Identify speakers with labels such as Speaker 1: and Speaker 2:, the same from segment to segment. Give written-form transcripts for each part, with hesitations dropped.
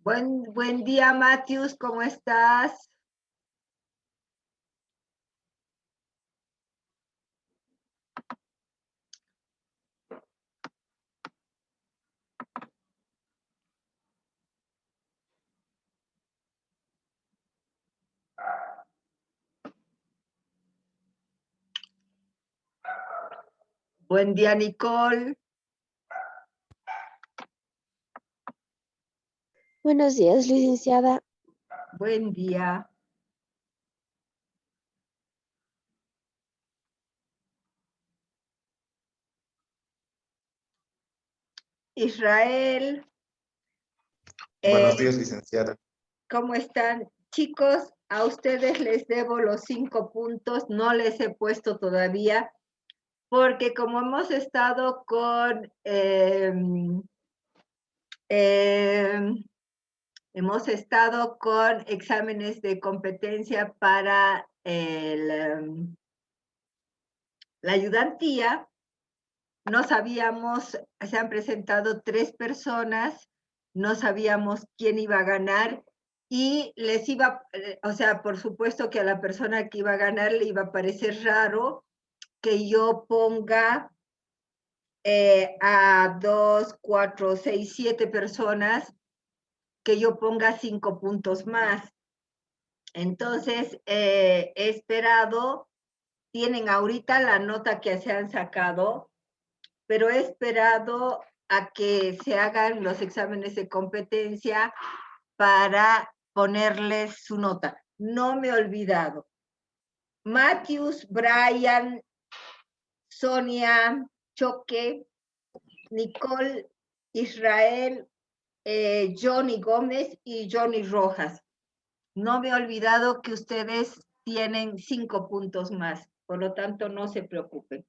Speaker 1: Buen día, Matthews, ¿cómo estás? Buen día, Nicole.
Speaker 2: Buenos días, licenciada.
Speaker 1: Buen día. Israel.
Speaker 3: Buenos días, licenciada.
Speaker 1: ¿Cómo están? Chicos, a ustedes les debo los 5 puntos, no les he puesto todavía, porque como hemos estado con exámenes de competencia para la ayudantía. No sabíamos, se han presentado 3 personas, no sabíamos quién iba a ganar y les iba, o sea, por supuesto que a la persona que iba a ganar le iba a parecer raro que yo ponga a 2, 4, 6, 7 personas, que yo ponga 5 puntos más. Entonces, he esperado, tienen ahorita la nota que se han sacado, pero he esperado a que se hagan los exámenes de competencia para ponerles su nota. No me he olvidado. Matthews, Brian, Sonia, Choque, Nicole, Israel, Johnny Gómez y Johnny Rojas. No me he olvidado que ustedes tienen 5 puntos más, por lo tanto no se preocupen.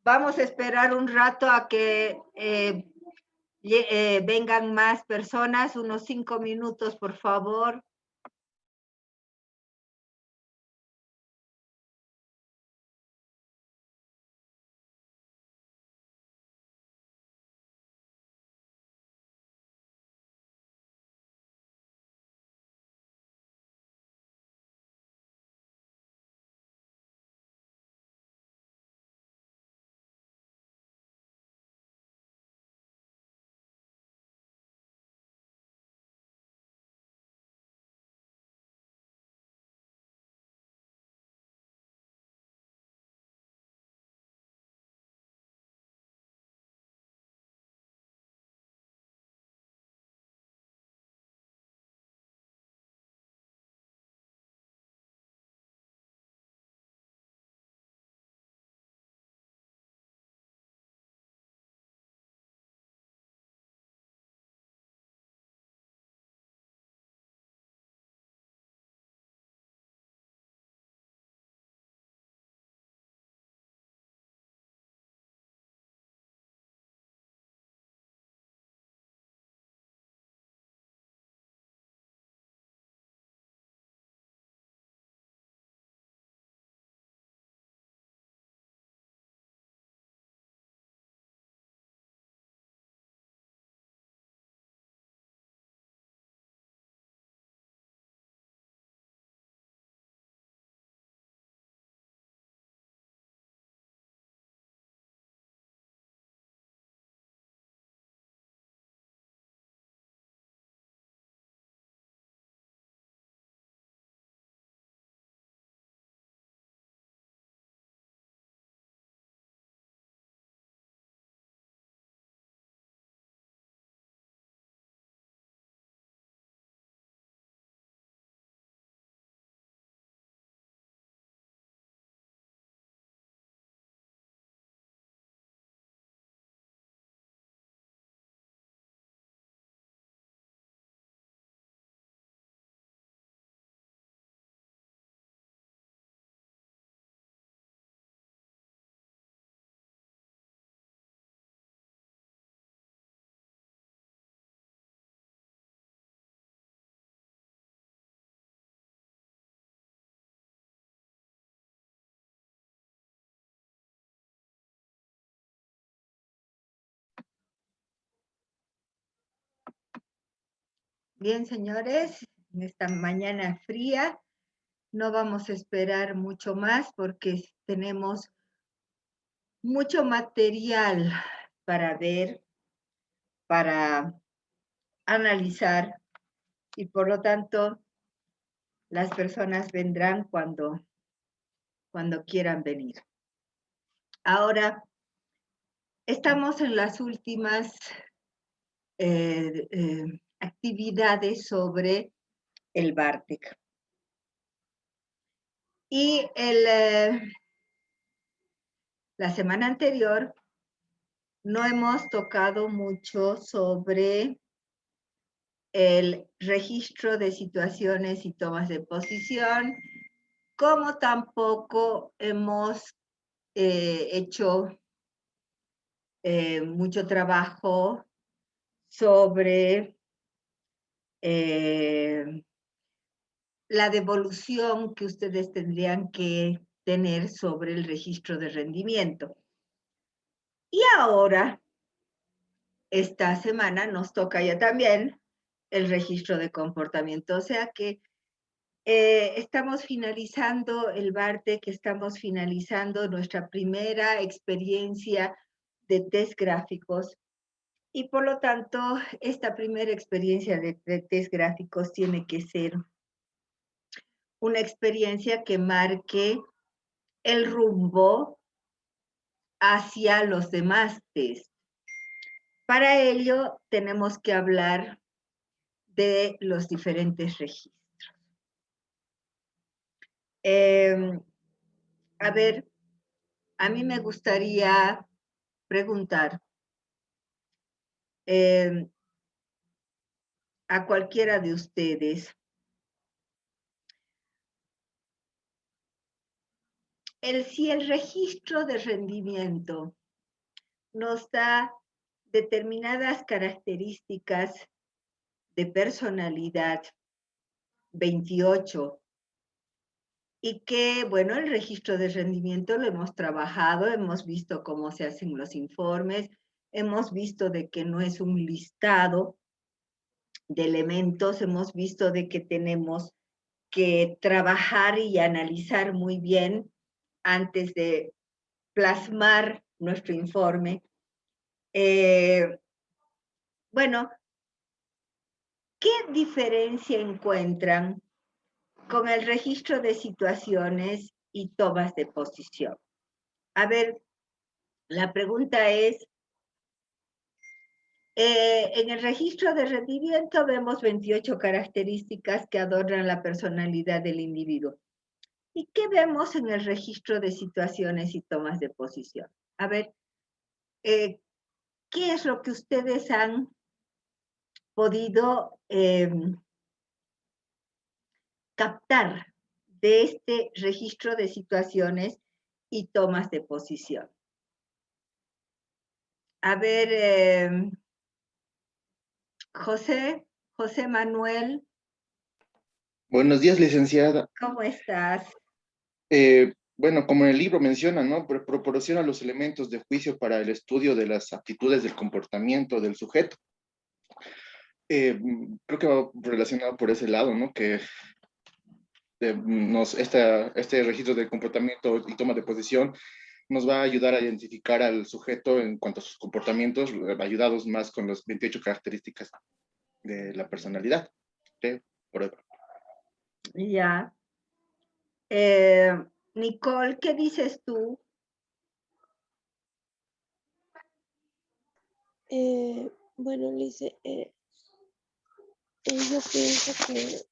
Speaker 1: Vamos a esperar un rato a que vengan más personas, unos 5 minutos, por favor. Bien, señores, en esta mañana fría no vamos a esperar mucho más porque tenemos mucho material para ver, para analizar y por lo tanto las personas vendrán cuando quieran venir. Ahora, estamos en las últimas actividades sobre el Bartek. Y la semana anterior no hemos tocado mucho sobre el registro de situaciones y tomas de posición, como tampoco hemos hecho mucho trabajo sobre la devolución que ustedes tendrían que tener sobre el registro de rendimiento. Y ahora, esta semana nos toca ya también el registro de comportamiento, o sea que estamos finalizando el Bartek, estamos finalizando nuestra primera experiencia de test gráficos y por lo tanto esta primera experiencia de test gráficos tiene que ser una experiencia que marque el rumbo hacia los demás test. Para ello tenemos que hablar de los diferentes registros. A ver, a mí me gustaría preguntar a cualquiera de ustedes, si el registro de rendimiento nos da determinadas características de personalidad 28 y que, bueno, el registro de rendimiento lo hemos trabajado, hemos visto cómo se hacen los informes, hemos visto de que no es un listado de elementos, hemos visto de que tenemos que trabajar y analizar muy bien antes de plasmar nuestro informe. Bueno, ¿qué diferencia encuentran con el registro de situaciones y tomas de posición? A ver, la pregunta es, en el registro de rendimiento vemos 28 características que adornan la personalidad del individuo. ¿Y qué vemos en el registro de situaciones y tomas de posición? A ver, ¿qué es lo que ustedes han podido captar de este registro de situaciones y tomas de posición? A ver, José Manuel.
Speaker 3: Buenos días, licenciada.
Speaker 1: ¿Cómo estás?
Speaker 3: Bueno, como en el libro menciona, ¿no? Proporciona los elementos de juicio para el estudio de las aptitudes del comportamiento del sujeto. Creo que va relacionado por ese lado, ¿no? Que este registro de comportamiento y toma de posición nos va a ayudar a identificar al sujeto en cuanto a sus comportamientos, ayudados más con las 28 características de la personalidad. ¿Sí? Por ahí.
Speaker 1: Ya. Nicole, ¿qué dices tú?
Speaker 2: Bueno, Lice, yo pienso que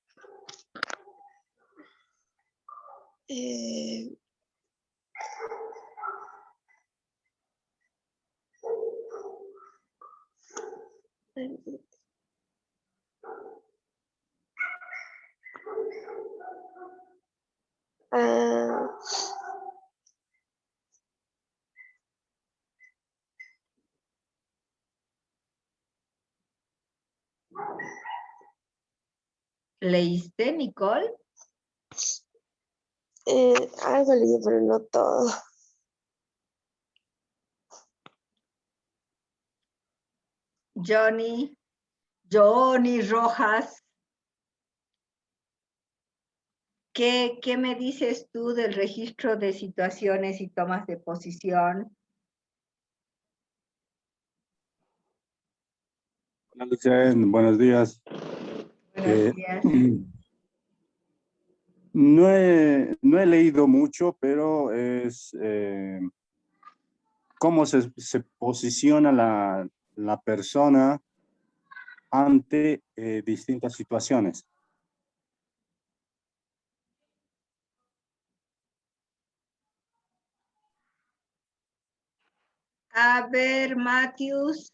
Speaker 1: ¿Leíste, Nicole?
Speaker 2: algo leí, pero no todo.
Speaker 1: Johnny, Johnny Rojas, ¿qué me dices tú del registro de situaciones y tomas de posición?
Speaker 4: Hola, Licen, buenos días.
Speaker 1: Buenos días.
Speaker 4: No he leído mucho, pero es cómo se posiciona la persona ante distintas situaciones.
Speaker 1: A ver, Matthews.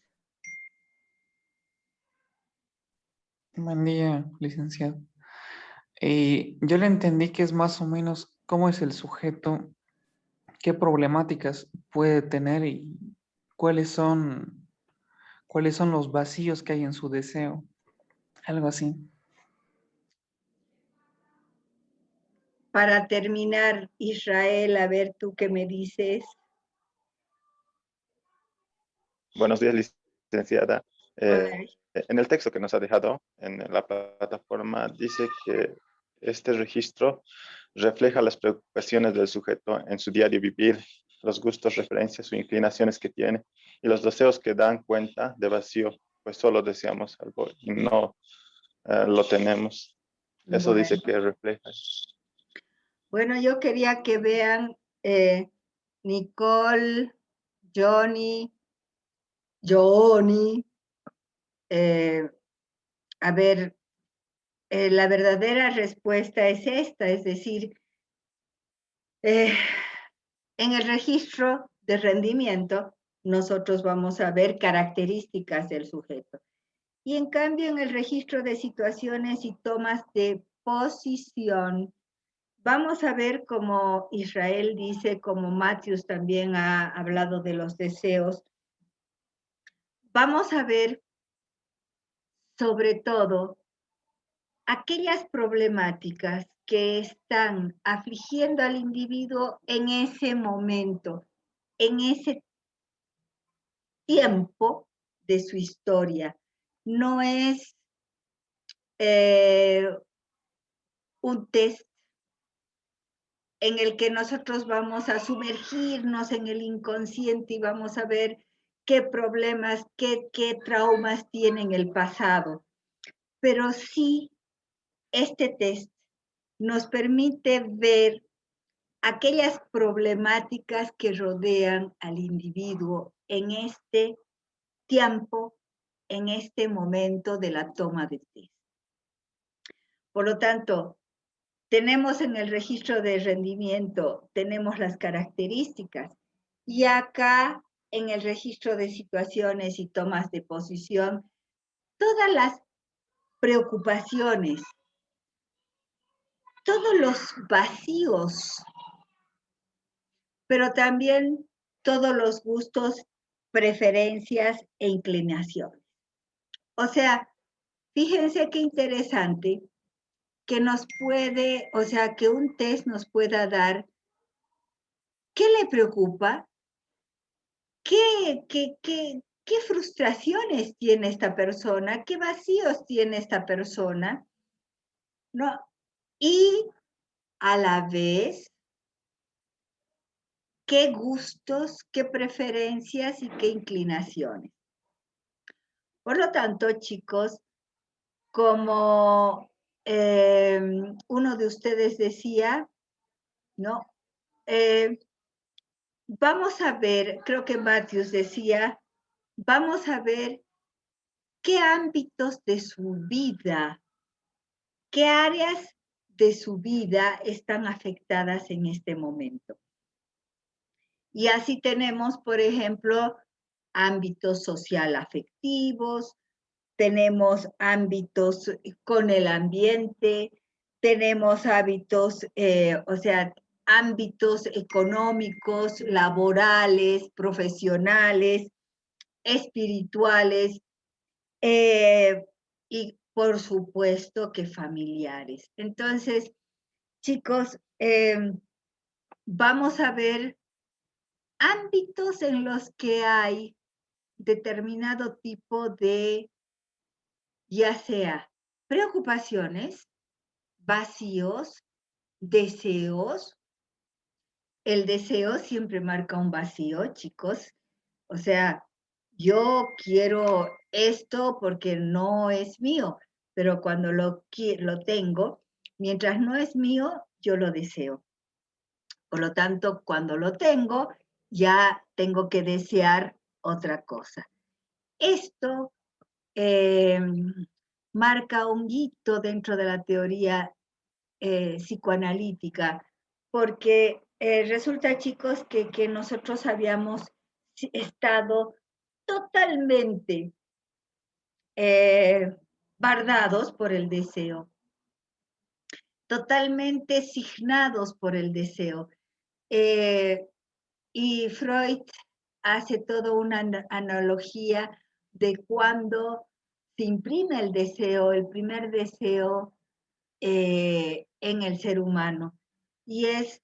Speaker 5: Buen día, licenciado. Yo le entendí que es más o menos cómo es el sujeto, qué problemáticas puede tener y cuáles son, cuáles son los vacíos que hay en su deseo. Algo así.
Speaker 1: Para terminar, Israel, a ver tú qué me dices.
Speaker 6: Buenos días, licenciada.
Speaker 1: Hola.
Speaker 6: En el texto que nos ha dejado en la plataforma dice que este registro refleja las preocupaciones del sujeto en su diario vivir, los gustos, referencias o inclinaciones que tiene y los deseos que dan cuenta de vacío, pues solo deseamos algo y no lo tenemos. Eso dice que refleja.
Speaker 1: Bueno, yo quería que vean Nicole, Johnny, a ver, la verdadera respuesta es esta, es decir, en el registro de rendimiento nosotros vamos a ver características del sujeto. Y en cambio en el registro de situaciones y tomas de posición, vamos a ver como Israel dice, como Matthews también ha hablado de los deseos, vamos a ver sobre todo aquellas problemáticas que están afligiendo al individuo en ese momento, en ese tiempo de su historia. No es un test en el que nosotros vamos a sumergirnos en el inconsciente y vamos a ver qué problemas, qué traumas tiene en el pasado. Pero sí, este test nos permite ver aquellas problemáticas que rodean al individuo en este tiempo, en este momento de la toma de test. Por lo tanto, tenemos en el registro de rendimiento, tenemos las características y acá en el registro de situaciones y tomas de posición, todas las preocupaciones, todos los vacíos, pero también todos los gustos, preferencias e inclinaciones. O sea, fíjense qué interesante que nos puede, o sea, que un test nos pueda dar qué le preocupa, qué frustraciones tiene esta persona, qué vacíos tiene esta persona, ¿no? Y a la vez, qué gustos, qué preferencias y qué inclinaciones. Por lo tanto, chicos, como uno de ustedes decía, ¿no? Vamos a ver, creo que Matthews decía, vamos a ver qué ámbitos de su vida, qué áreas de su vida están afectadas en este momento. Y así tenemos, por ejemplo, ámbitos social afectivos, tenemos ámbitos con el ambiente, tenemos hábitos, o sea, ámbitos económicos, laborales, profesionales, espirituales, y por supuesto que familiares. Entonces, chicos, vamos a ver ámbitos en los que hay determinado tipo de ya sea preocupaciones, vacíos, deseos. El deseo siempre marca un vacío, chicos. O sea, yo quiero esto porque no es mío, pero cuando lo tengo, mientras no es mío, yo lo deseo. Por lo tanto, cuando lo tengo, ya tengo que desear otra cosa. Esto marca un hito dentro de la teoría psicoanalítica, porque resulta, chicos, que nosotros habíamos estado totalmente bardados por el deseo, totalmente signados por el deseo. Y Freud hace toda una analogía de cuando se imprime el deseo, el primer deseo en el ser humano. Y es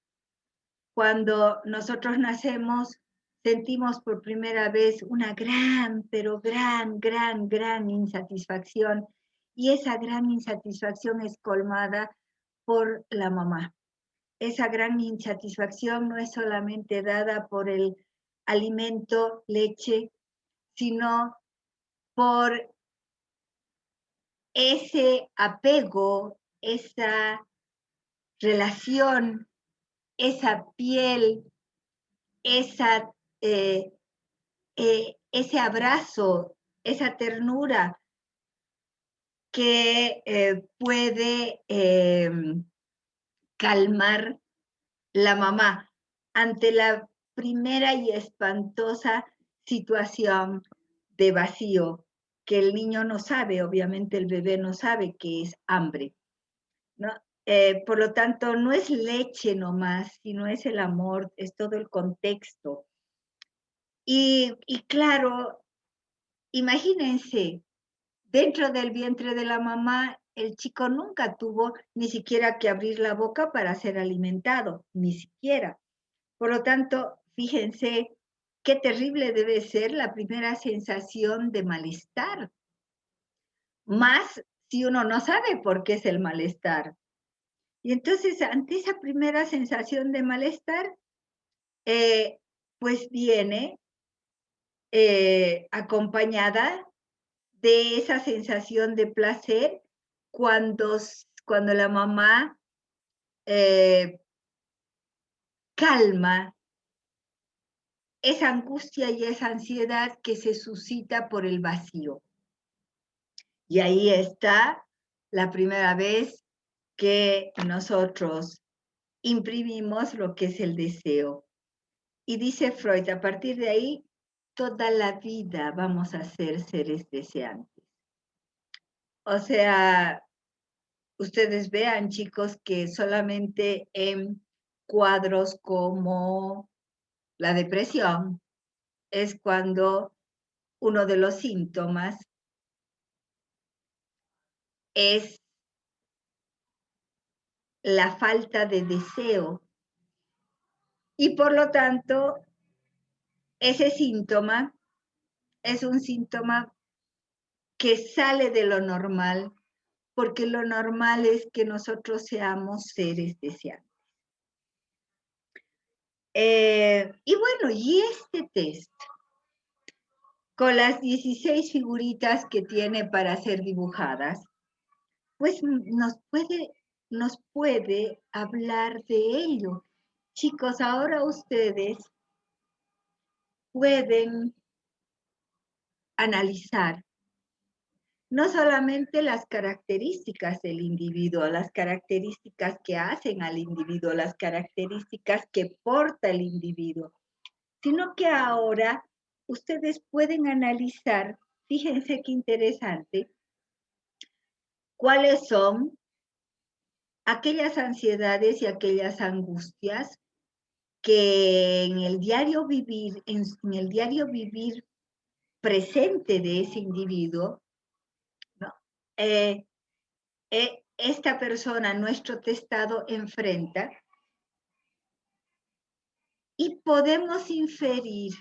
Speaker 1: cuando nosotros nacemos, sentimos por primera vez una gran, pero gran insatisfacción. Y esa gran insatisfacción es colmada por la mamá. Esa gran insatisfacción no es solamente dada por el alimento, leche, sino por ese apego, esa relación, esa piel, ese abrazo, esa ternura que puede calmar la mamá ante la primera y espantosa situación de vacío, que el niño no sabe, obviamente el bebé no sabe que es hambre, ¿no? Por lo tanto, no es leche nomás, sino es el amor, es todo el contexto. Y claro, imagínense, dentro del vientre de la mamá, el chico nunca tuvo ni siquiera que abrir la boca para ser alimentado, ni siquiera. Por lo tanto, fíjense qué terrible debe ser la primera sensación de malestar. Más si uno no sabe por qué es el malestar. Y entonces, ante esa primera sensación de malestar, pues viene acompañada de esa sensación de placer cuando la mamá calma esa angustia y esa ansiedad que se suscita por el vacío. Y ahí está la primera vez que nosotros imprimimos lo que es el deseo. Y dice Freud, a partir de ahí, toda la vida vamos a ser seres deseantes. O sea, ustedes vean, chicos, que solamente en cuadros como la depresión es cuando uno de los síntomas es la falta de deseo. Y por lo tanto, ese síntoma es un síntoma que sale de lo normal, porque lo normal es que nosotros seamos seres deseantes. Y bueno, y este test, con las 16 figuritas que tiene para ser dibujadas, pues nos puede hablar de ello. Chicos, ahora ustedes pueden analizar no solamente las características del individuo, las características que hacen al individuo, las características que porta el individuo, sino que ahora ustedes pueden analizar, fíjense qué interesante, cuáles son aquellas ansiedades y aquellas angustias que en el diario vivir, en el diario vivir presente de ese individuo, ¿no? Esta persona, nuestro testado, enfrenta, y podemos inferir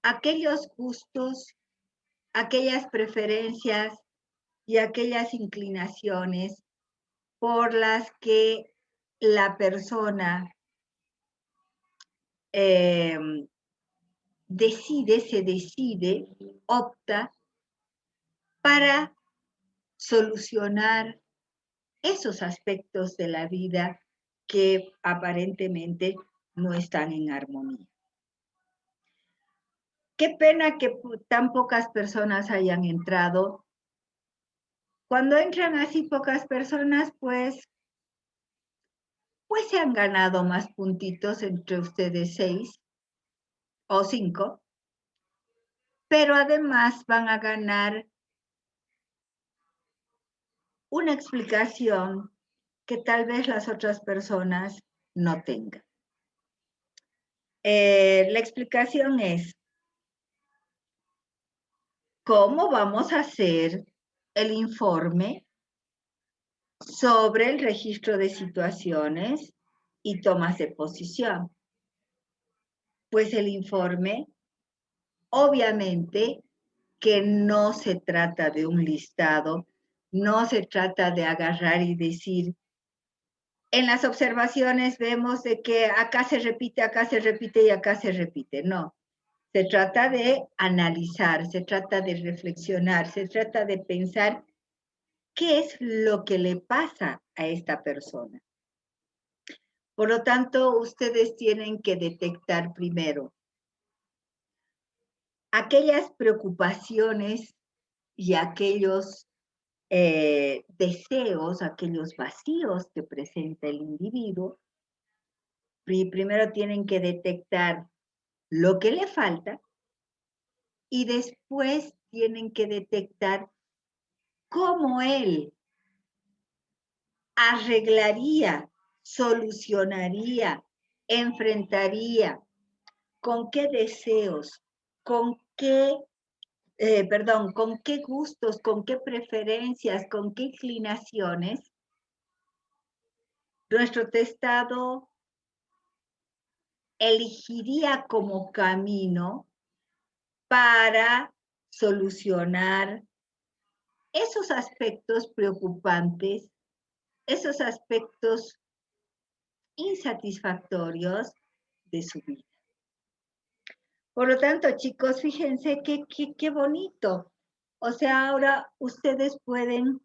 Speaker 1: aquellos gustos, aquellas preferencias, y aquellas inclinaciones por las que la persona se decide, opta para solucionar esos aspectos de la vida que aparentemente no están en armonía. Qué pena que tan pocas personas hayan entrado. Cuando entran así pocas personas, pues se han ganado más puntitos entre ustedes 6 o 5, pero además van a ganar una explicación que tal vez las otras personas no tengan. La explicación es, ¿cómo vamos a hacer el informe sobre el registro de situaciones y tomas de posición? Pues el informe, obviamente, que no se trata de un listado, no se trata de agarrar y decir, en las observaciones vemos de que acá se repite y acá se repite. No, se trata de analizar, se trata de reflexionar, se trata de pensar qué es lo que le pasa a esta persona. Por lo tanto, ustedes tienen que detectar primero aquellas preocupaciones y aquellos deseos, aquellos vacíos que presenta el individuo. Primero tienen que detectar lo que le falta y después tienen que detectar cómo él arreglaría, solucionaría, enfrentaría, con qué deseos, con qué gustos, con qué preferencias, con qué inclinaciones nuestro testado elegiría como camino para solucionar esos aspectos preocupantes, esos aspectos insatisfactorios de su vida. Por lo tanto, chicos, fíjense qué bonito. O sea, ahora ustedes pueden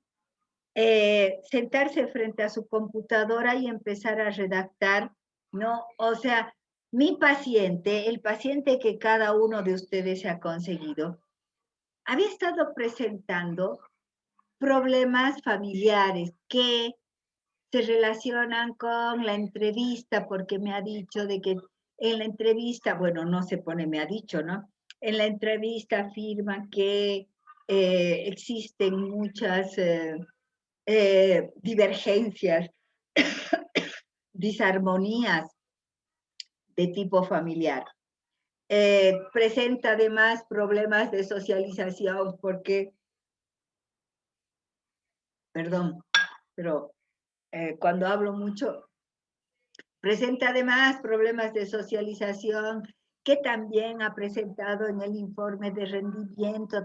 Speaker 1: sentarse frente a su computadora y empezar a redactar, ¿no? O sea, mi paciente, el paciente que cada uno de ustedes se ha conseguido, había estado presentando problemas familiares que se relacionan con la entrevista, porque me ha dicho de que en la entrevista, bueno, no se pone me ha dicho, ¿no? En la entrevista afirma que existen muchas divergencias, disarmonías de tipo familiar. Presenta además problemas de socialización porque, perdón, pero cuando hablo mucho, presenta además problemas de socialización que también ha presentado en el informe de rendimiento,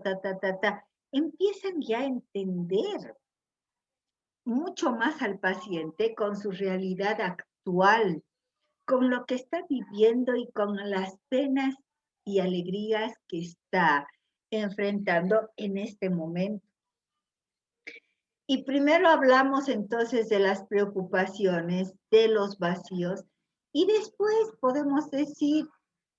Speaker 1: Empiezan ya a entender mucho más al paciente con su realidad actual, con lo que está viviendo y con las penas y alegrías que está enfrentando en este momento. Y primero hablamos entonces de las preocupaciones, de los vacíos, y después podemos decir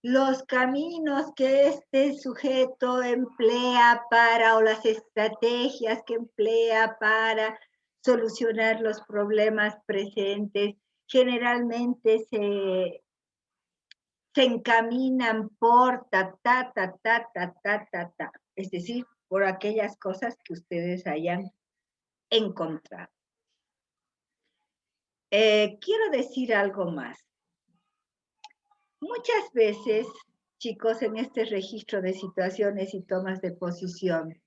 Speaker 1: los caminos que este sujeto emplea para, o las estrategias que emplea para solucionar los problemas presentes. Generalmente se encaminan por es decir, por aquellas cosas que ustedes hayan encontrado. Quiero decir algo más. Muchas veces, chicos, en este registro de situaciones y tomas de posición,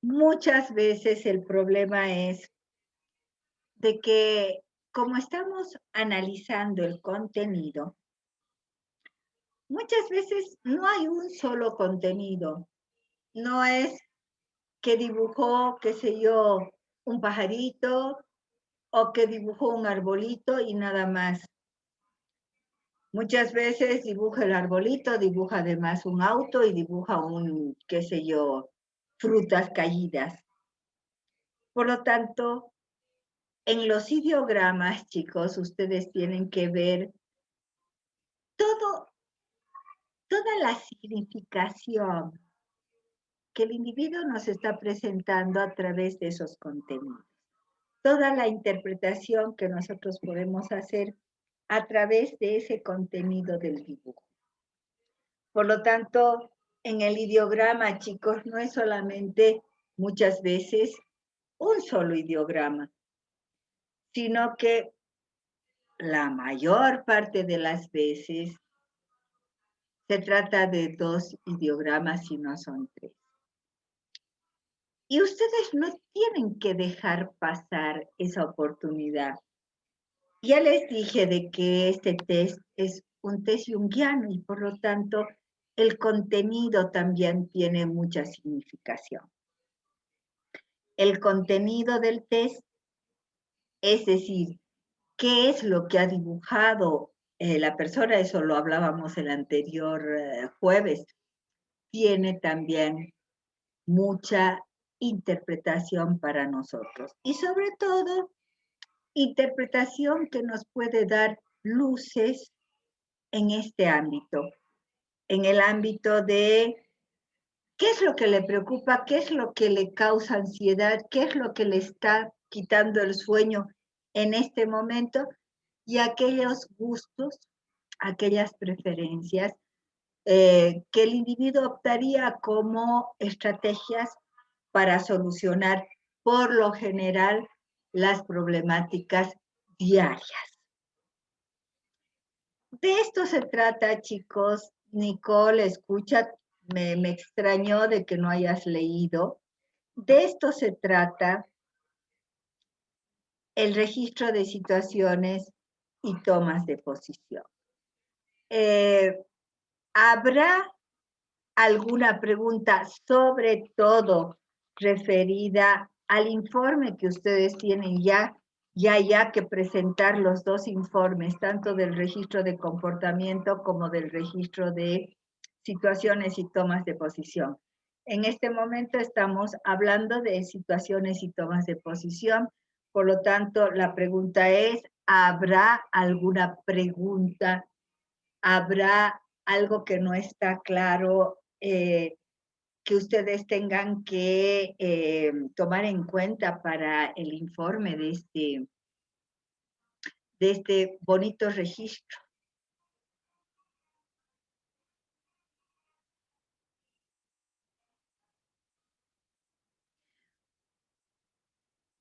Speaker 1: muchas veces el problema es de que como estamos analizando el contenido, muchas veces no hay un solo contenido. No es que dibujó, qué sé yo, un pajarito o que dibujó un arbolito y nada más. Muchas veces dibuja el arbolito, dibuja además un auto y dibuja un, qué sé yo, frutas caídas. Por lo tanto, en los ideogramas, chicos, ustedes tienen que ver toda la significación que el individuo nos está presentando a través de esos contenidos. Toda la interpretación que nosotros podemos hacer a través de ese contenido del dibujo. Por lo tanto, en el ideograma, chicos, no es solamente muchas veces un solo ideograma, sino que la mayor parte de las veces se trata de 2 ideogramas y no son 3. Y ustedes no tienen que dejar pasar esa oportunidad. Ya les dije de que este test es un test junguiano y por lo tanto el contenido también tiene mucha significación. El contenido del test, es decir, qué es lo que ha dibujado la persona, eso lo hablábamos el anterior jueves, tiene también mucha interpretación para nosotros. Y sobre todo, interpretación que nos puede dar luces en este ámbito, en el ámbito de qué es lo que le preocupa, qué es lo que le causa ansiedad, qué es lo que le está quitando el sueño en este momento y aquellos gustos, aquellas preferencias que el individuo optaría como estrategias para solucionar por lo general las problemáticas diarias. De esto se trata, chicos. Nicole, escucha, me extrañó de que no hayas leído. De esto se trata el registro de situaciones y tomas de posición. ¿Habrá alguna pregunta, sobre todo referida al informe que ustedes tienen ya que presentar los 2 informes, tanto del registro de comportamiento como del registro de situaciones y tomas de posición? En este momento estamos hablando de situaciones y tomas de posición, por lo tanto, la pregunta es, ¿habrá alguna pregunta? ¿Habrá algo que no está claro que ustedes tengan que tomar en cuenta para el informe de este bonito registro?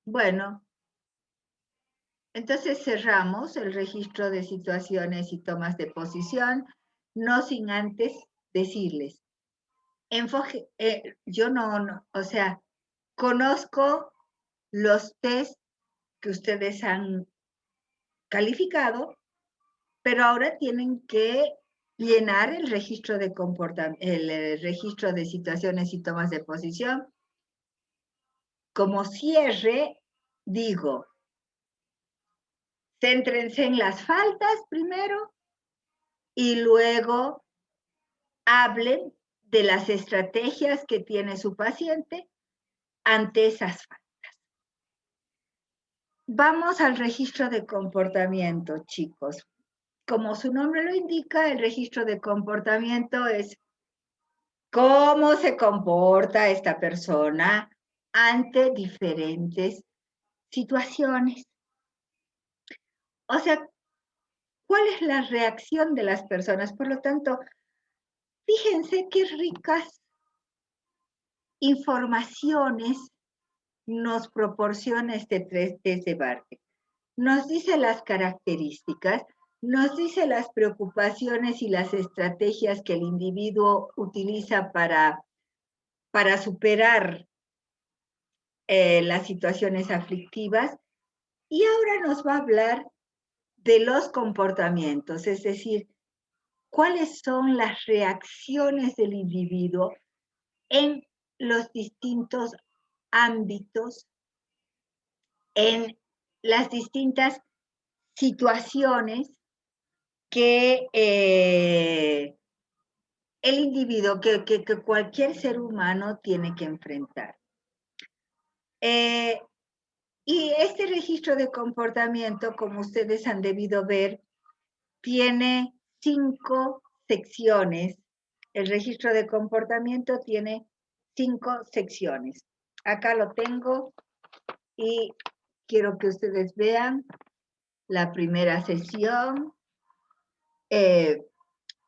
Speaker 1: Bueno, entonces cerramos el registro de situaciones y tomas de posición, no sin antes decirles, yo o sea, conozco los test que ustedes han calificado, pero ahora tienen que llenar el registro de el registro de situaciones y tomas de posición. Como cierre, digo, céntrense en las faltas primero y luego hablen de las estrategias que tiene su paciente ante esas faltas. Vamos al registro de comportamiento, chicos. Como su nombre lo indica, el registro de comportamiento es cómo se comporta esta persona ante diferentes situaciones. O sea, ¿cuál es la reacción de las personas? Por lo tanto, fíjense qué ricas informaciones nos proporciona este test de Barker. Nos dice las características, nos dice las preocupaciones y las estrategias que el individuo utiliza para superar las situaciones aflictivas, y ahora nos va a hablar de los comportamientos, es decir, cuáles son las reacciones del individuo en los distintos ámbitos, en las distintas situaciones que el individuo, que cualquier ser humano tiene que enfrentar. Y este registro de comportamiento, como ustedes han debido ver, tiene 5 secciones. El registro de comportamiento tiene 5 secciones. Acá lo tengo y quiero que ustedes vean la primera sesión,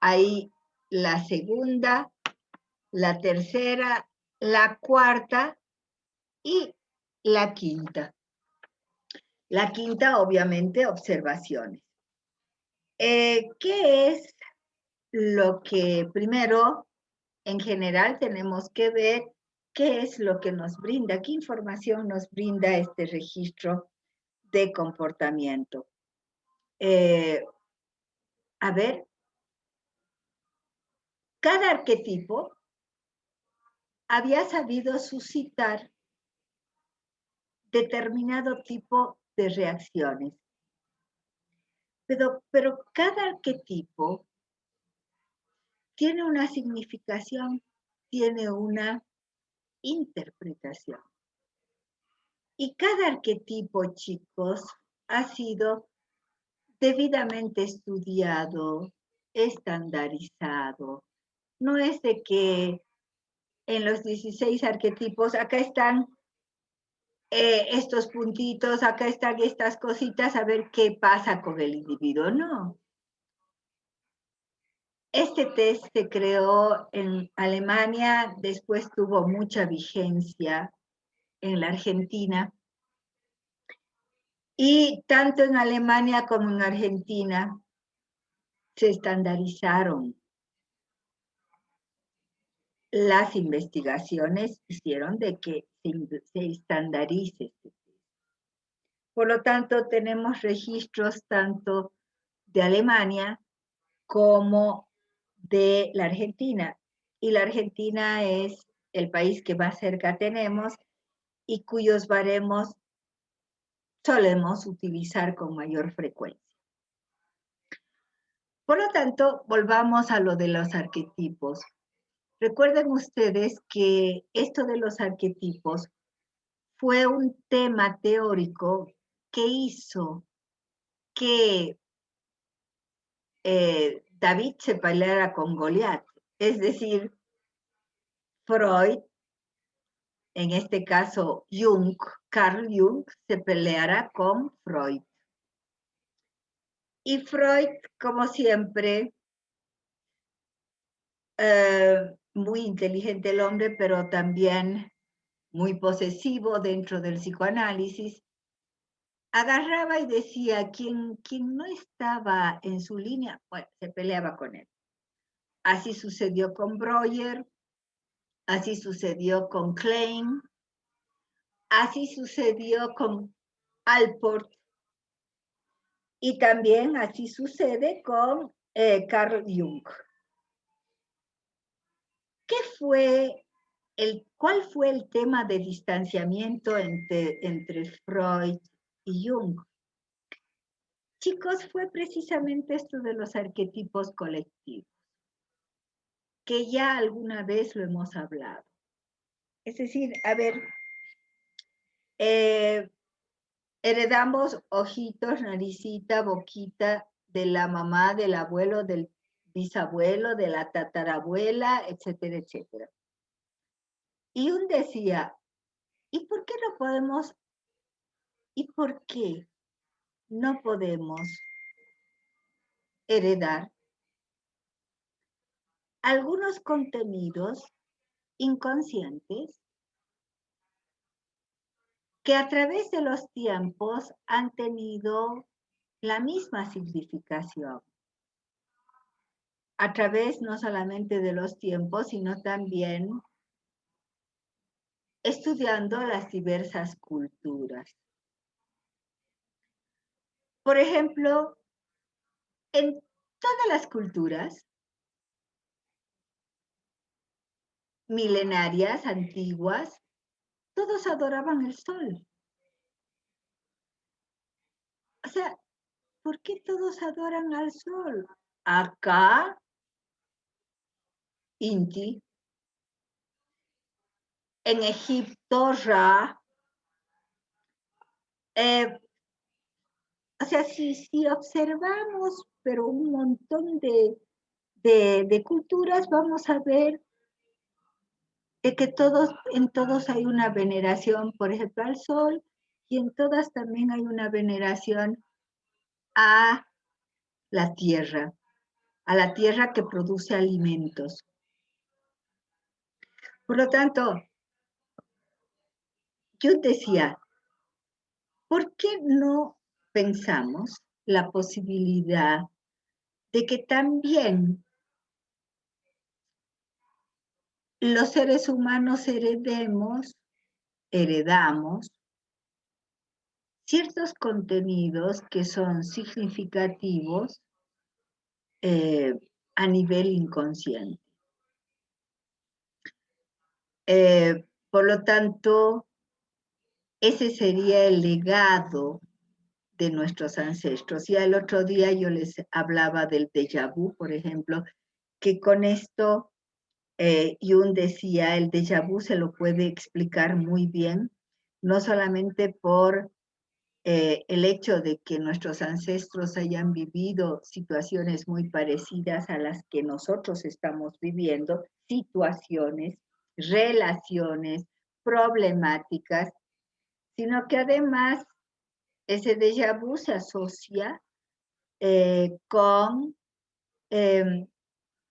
Speaker 1: ahí la segunda, la tercera, la cuarta y la quinta. La quinta, obviamente, observaciones. ¿Qué es lo que primero, en general, tenemos que ver? ¿Qué es lo que nos brinda? ¿Qué información nos brinda este registro de comportamiento? A ver, cada arquetipo había sabido suscitar determinado tipo de reacciones. Pero cada arquetipo tiene una significación, tiene una interpretación. Y cada arquetipo, chicos, ha sido debidamente estudiado, estandarizado. No es de que en los 16 arquetipos, acá están estos puntitos, acá están estas cositas, a ver qué pasa con el individuo. No. Este test se creó en Alemania, después tuvo mucha vigencia en la Argentina. Y tanto en Alemania como en Argentina se estandarizaron. Las investigaciones hicieron de que se estandarice. Por lo tanto, tenemos registros tanto de Alemania como de la Argentina. Y la Argentina es el país que más cerca tenemos y cuyos baremos solemos utilizar con mayor frecuencia. Por lo tanto, volvamos a lo de los arquetipos. Recuerden ustedes que esto de los arquetipos fue un tema teórico que hizo que David se peleara con Goliat. Es decir, Freud, en este caso Jung, Carl Jung, se peleara con Freud. Y Freud, como siempre, muy inteligente el hombre, pero también muy posesivo dentro del psicoanálisis, agarraba y decía, quien no estaba en su línea, bueno, se peleaba con él. Así sucedió con Breuer, así sucedió con Klein, así sucedió con Alport, y también así sucede con Carl Jung. ¿Cuál fue el tema de distanciamiento entre Freud y Jung? Chicos, fue precisamente esto de los arquetipos colectivos, que ya alguna vez lo hemos hablado. Es decir, a ver, heredamos ojitos, naricita, boquita de la mamá, del abuelo, del bisabuelo, de la tatarabuela, etcétera, etcétera. Y un decía, ¿y por qué no podemos? ¿Y por qué no podemos heredar algunos contenidos inconscientes que a través de los tiempos han tenido la misma significación? A través no solamente de los tiempos, sino también estudiando las diversas culturas. Por ejemplo, en todas las culturas milenarias, antiguas, todos adoraban el sol. O sea, ¿por qué todos adoran al sol? Acá, Inti. En Egipto, Ra. O sea, si observamos, pero un montón de culturas, vamos a ver de que en todos hay una veneración, por ejemplo, al sol, y en todas también hay una veneración a la tierra que produce alimentos. Por lo tanto, yo decía, ¿por qué no pensamos la posibilidad de que también los seres humanos heredamos ciertos contenidos que son significativos a nivel inconsciente? Por lo tanto, ese sería el legado de nuestros ancestros. Y el otro día yo les hablaba del déjà vu, por ejemplo, que con esto Jung decía, el déjà vu se lo puede explicar muy bien, no solamente por el hecho de que nuestros ancestros hayan vivido situaciones muy parecidas a las que nosotros estamos viviendo, situaciones, relaciones, problemáticas, sino que además ese déjà vu se asocia con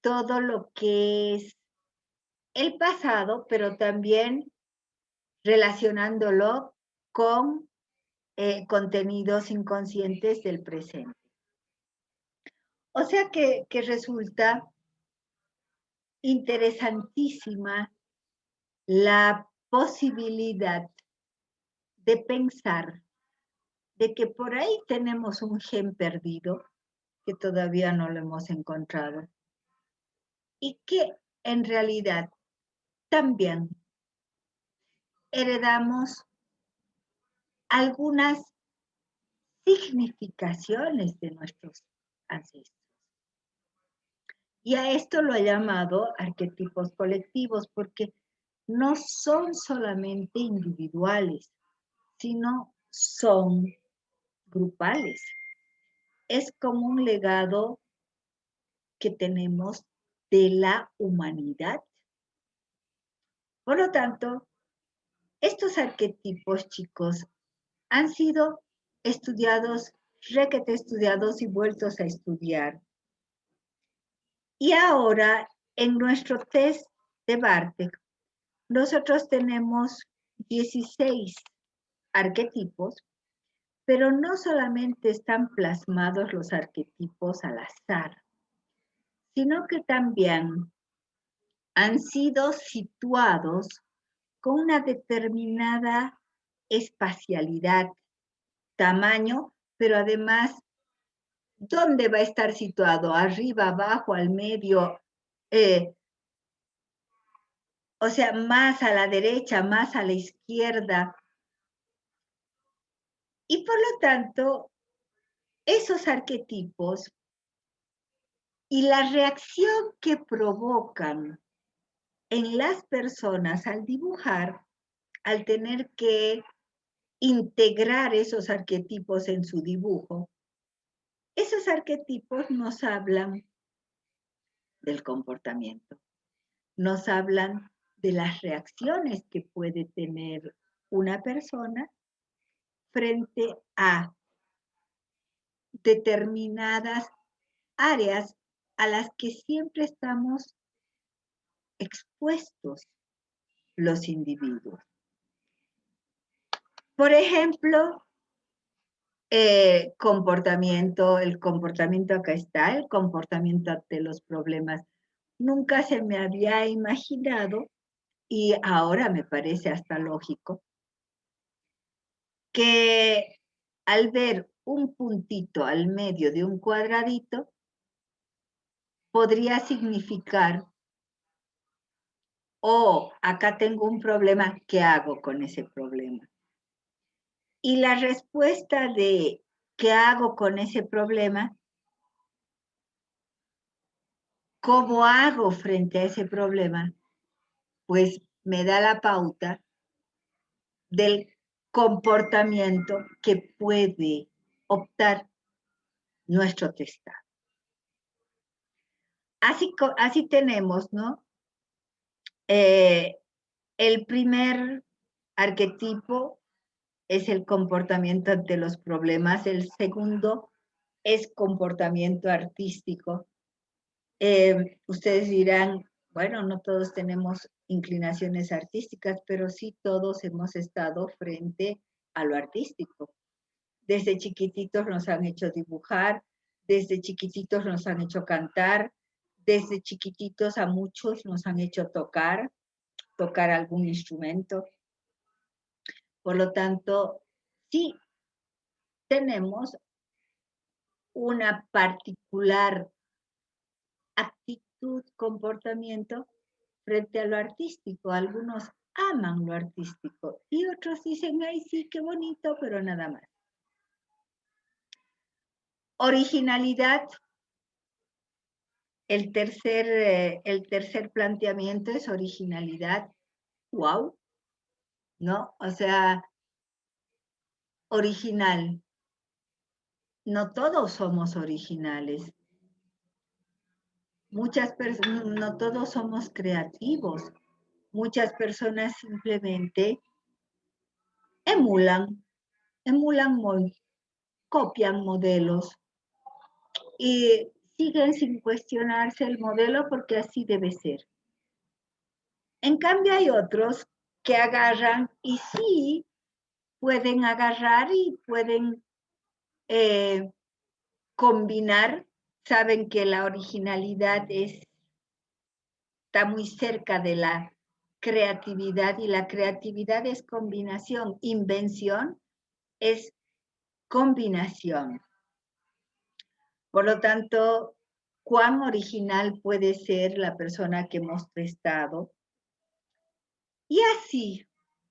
Speaker 1: todo lo que es el pasado, pero también relacionándolo con contenidos inconscientes del presente. O sea que resulta interesantísima la posibilidad de pensar de que por ahí tenemos un gen perdido que todavía no lo hemos encontrado y que en realidad también heredamos algunas significaciones de nuestros ancestros. Y a esto lo he llamado arquetipos colectivos porque no son solamente individuales, sino son grupales. Es como un legado que tenemos de la humanidad. Por lo tanto, estos arquetipos, chicos, han sido estudiados, requete estudiados y vueltos a estudiar. Y ahora, en nuestro test de Bartek, nosotros tenemos 16 arquetipos, pero no solamente están plasmados los arquetipos al azar, sino que también han sido situados con una determinada espacialidad, tamaño, pero además, ¿dónde va a estar situado? ¿Arriba, abajo, al medio? O sea, más a la derecha, más a la izquierda. Y por lo tanto, esos arquetipos y la reacción que provocan en las personas al dibujar, al tener que integrar esos arquetipos en su dibujo, esos arquetipos nos hablan del comportamiento, nos hablan de las reacciones que puede tener una persona frente a determinadas áreas a las que siempre estamos expuestos los individuos. Por ejemplo, comportamiento, el comportamiento acá está, el comportamiento ante los problemas. Nunca se me había imaginado, y ahora me parece hasta lógico, que al ver un puntito al medio de un cuadradito, podría significar O acá tengo un problema, ¿qué hago con ese problema? Y la respuesta de ¿qué hago con ese problema? ¿Cómo hago frente a ese problema? Pues me da la pauta del comportamiento que puede optar nuestro testado. Así tenemos, ¿no? El primer arquetipo es el comportamiento ante los problemas. El segundo es comportamiento artístico. Ustedes dirán, bueno, no todos tenemos inclinaciones artísticas, pero sí todos hemos estado frente a lo artístico. Desde chiquititos nos han hecho dibujar, desde chiquititos nos han hecho cantar, desde chiquititos a muchos nos han hecho tocar algún instrumento. Por lo tanto, sí tenemos una particular actitud, comportamiento frente a lo artístico. Algunos aman lo artístico y otros dicen, ay, sí, qué bonito, pero nada más. Originalidad. El tercer planteamiento es originalidad. ¡Wow! ¿No? O sea, original. No todos somos originales. No todos somos creativos. Muchas personas simplemente emulan, copian modelos y siguen sin cuestionarse el modelo porque así debe ser. En cambio hay otros que agarran y sí pueden agarrar y pueden combinar, saben que la originalidad está muy cerca de la creatividad y la creatividad es combinación, invención es combinación. Por lo tanto, ¿cuán original puede ser la persona que hemos testado? Y así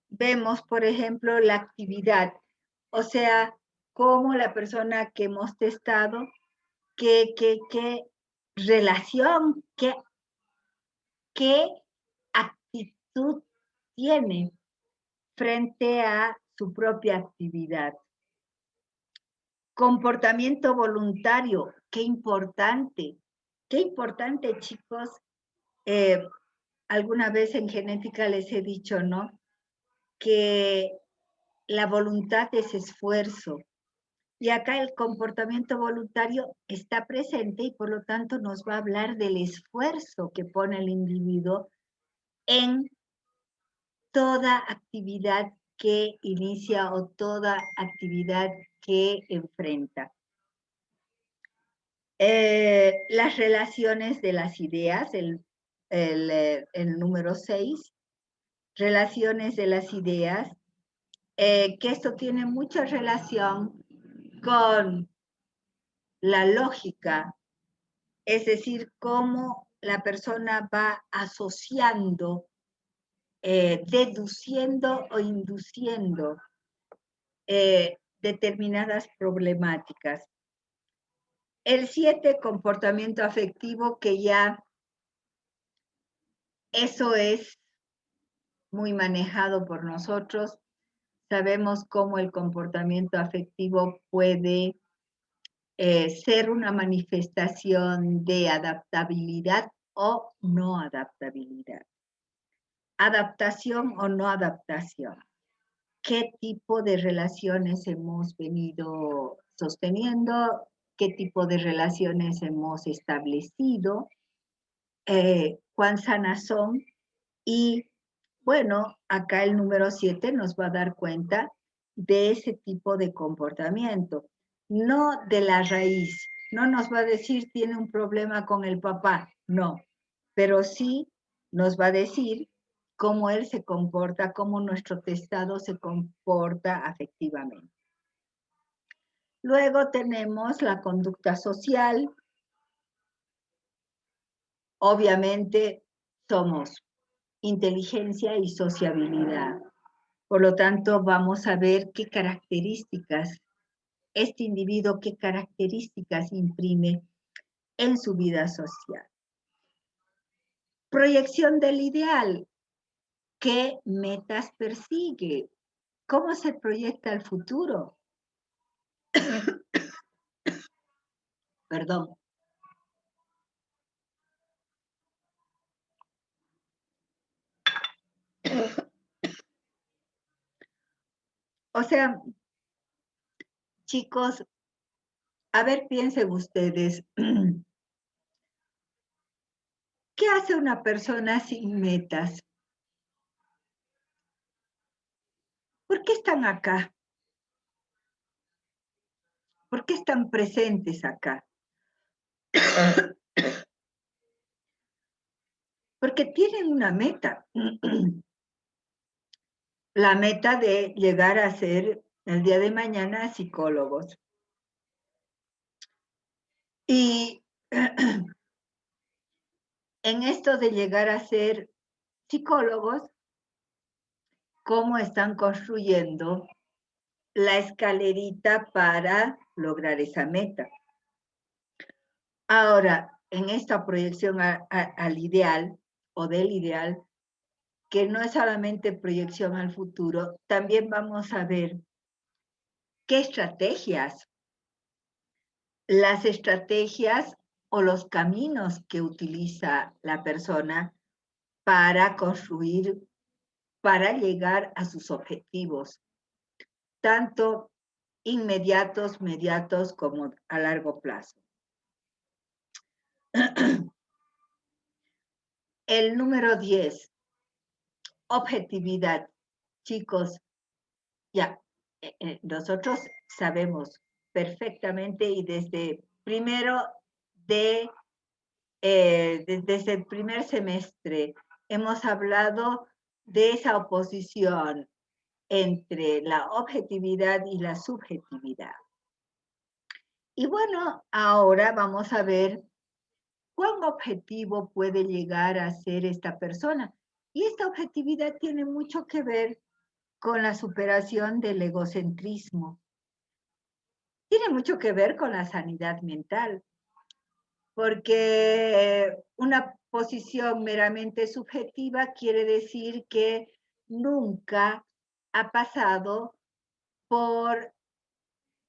Speaker 1: vemos, por ejemplo, la actividad, o sea, cómo la persona que hemos testado, qué relación, qué actitud tiene frente a su propia actividad. Comportamiento voluntario, qué importante, chicos. Alguna vez en genética les he dicho, ¿no? Que la voluntad es esfuerzo. Y acá el comportamiento voluntario está presente y por lo tanto nos va a hablar del esfuerzo que pone el individuo en toda actividad que inicia o toda actividad que enfrenta. Las relaciones de las ideas, el número 6, relaciones de las ideas, que esto tiene mucha relación con la lógica, es decir, cómo la persona va asociando, deduciendo o induciendo determinadas problemáticas. El 7, comportamiento afectivo, que ya eso es muy manejado por nosotros. Sabemos cómo el comportamiento afectivo puede ser una manifestación de adaptabilidad o no adaptabilidad. Adaptación o no adaptación. ¿Qué tipo de relaciones hemos venido sosteniendo? ¿Qué tipo de relaciones hemos establecido? ¿Cuán sanas son? Y bueno, acá el número 7 nos va a dar cuenta de ese tipo de comportamiento, no de la raíz. No nos va a decir tiene un problema con el papá, no, pero sí nos va a decir cómo él se comporta, cómo nuestro testado se comporta afectivamente. Luego tenemos la conducta social. Obviamente somos inteligencia y sociabilidad. Por lo tanto, vamos a ver qué características, este individuo, qué características imprime en su vida social. Proyección del ideal. ¿Qué metas persigue? ¿Cómo se proyecta el futuro? Perdón. O sea, chicos, a ver, piensen ustedes, ¿qué hace una persona sin metas? ¿Por qué están acá? ¿Por qué están presentes acá? Porque tienen una meta. La meta de llegar a ser el día de mañana psicólogos. Y en esto de llegar a ser psicólogos, ¿cómo están construyendo la escalerita para lograr esa meta? Ahora, en esta proyección al ideal o del ideal, que no es solamente proyección al futuro, también vamos a ver qué estrategias, las estrategias o los caminos que utiliza la persona para construir, para llegar a sus objetivos, tanto inmediatos, mediatos, como a largo plazo. El número 10, objetividad. Chicos, ya, nosotros sabemos perfectamente y desde desde el primer semestre hemos hablado de esa oposición entre la objetividad y la subjetividad. Y bueno, ahora vamos a ver cuán objetivo puede llegar a ser esta persona. Y esta objetividad tiene mucho que ver con la superación del egocentrismo. Tiene mucho que ver con la sanidad mental, porque una posición meramente subjetiva quiere decir que nunca ha pasado por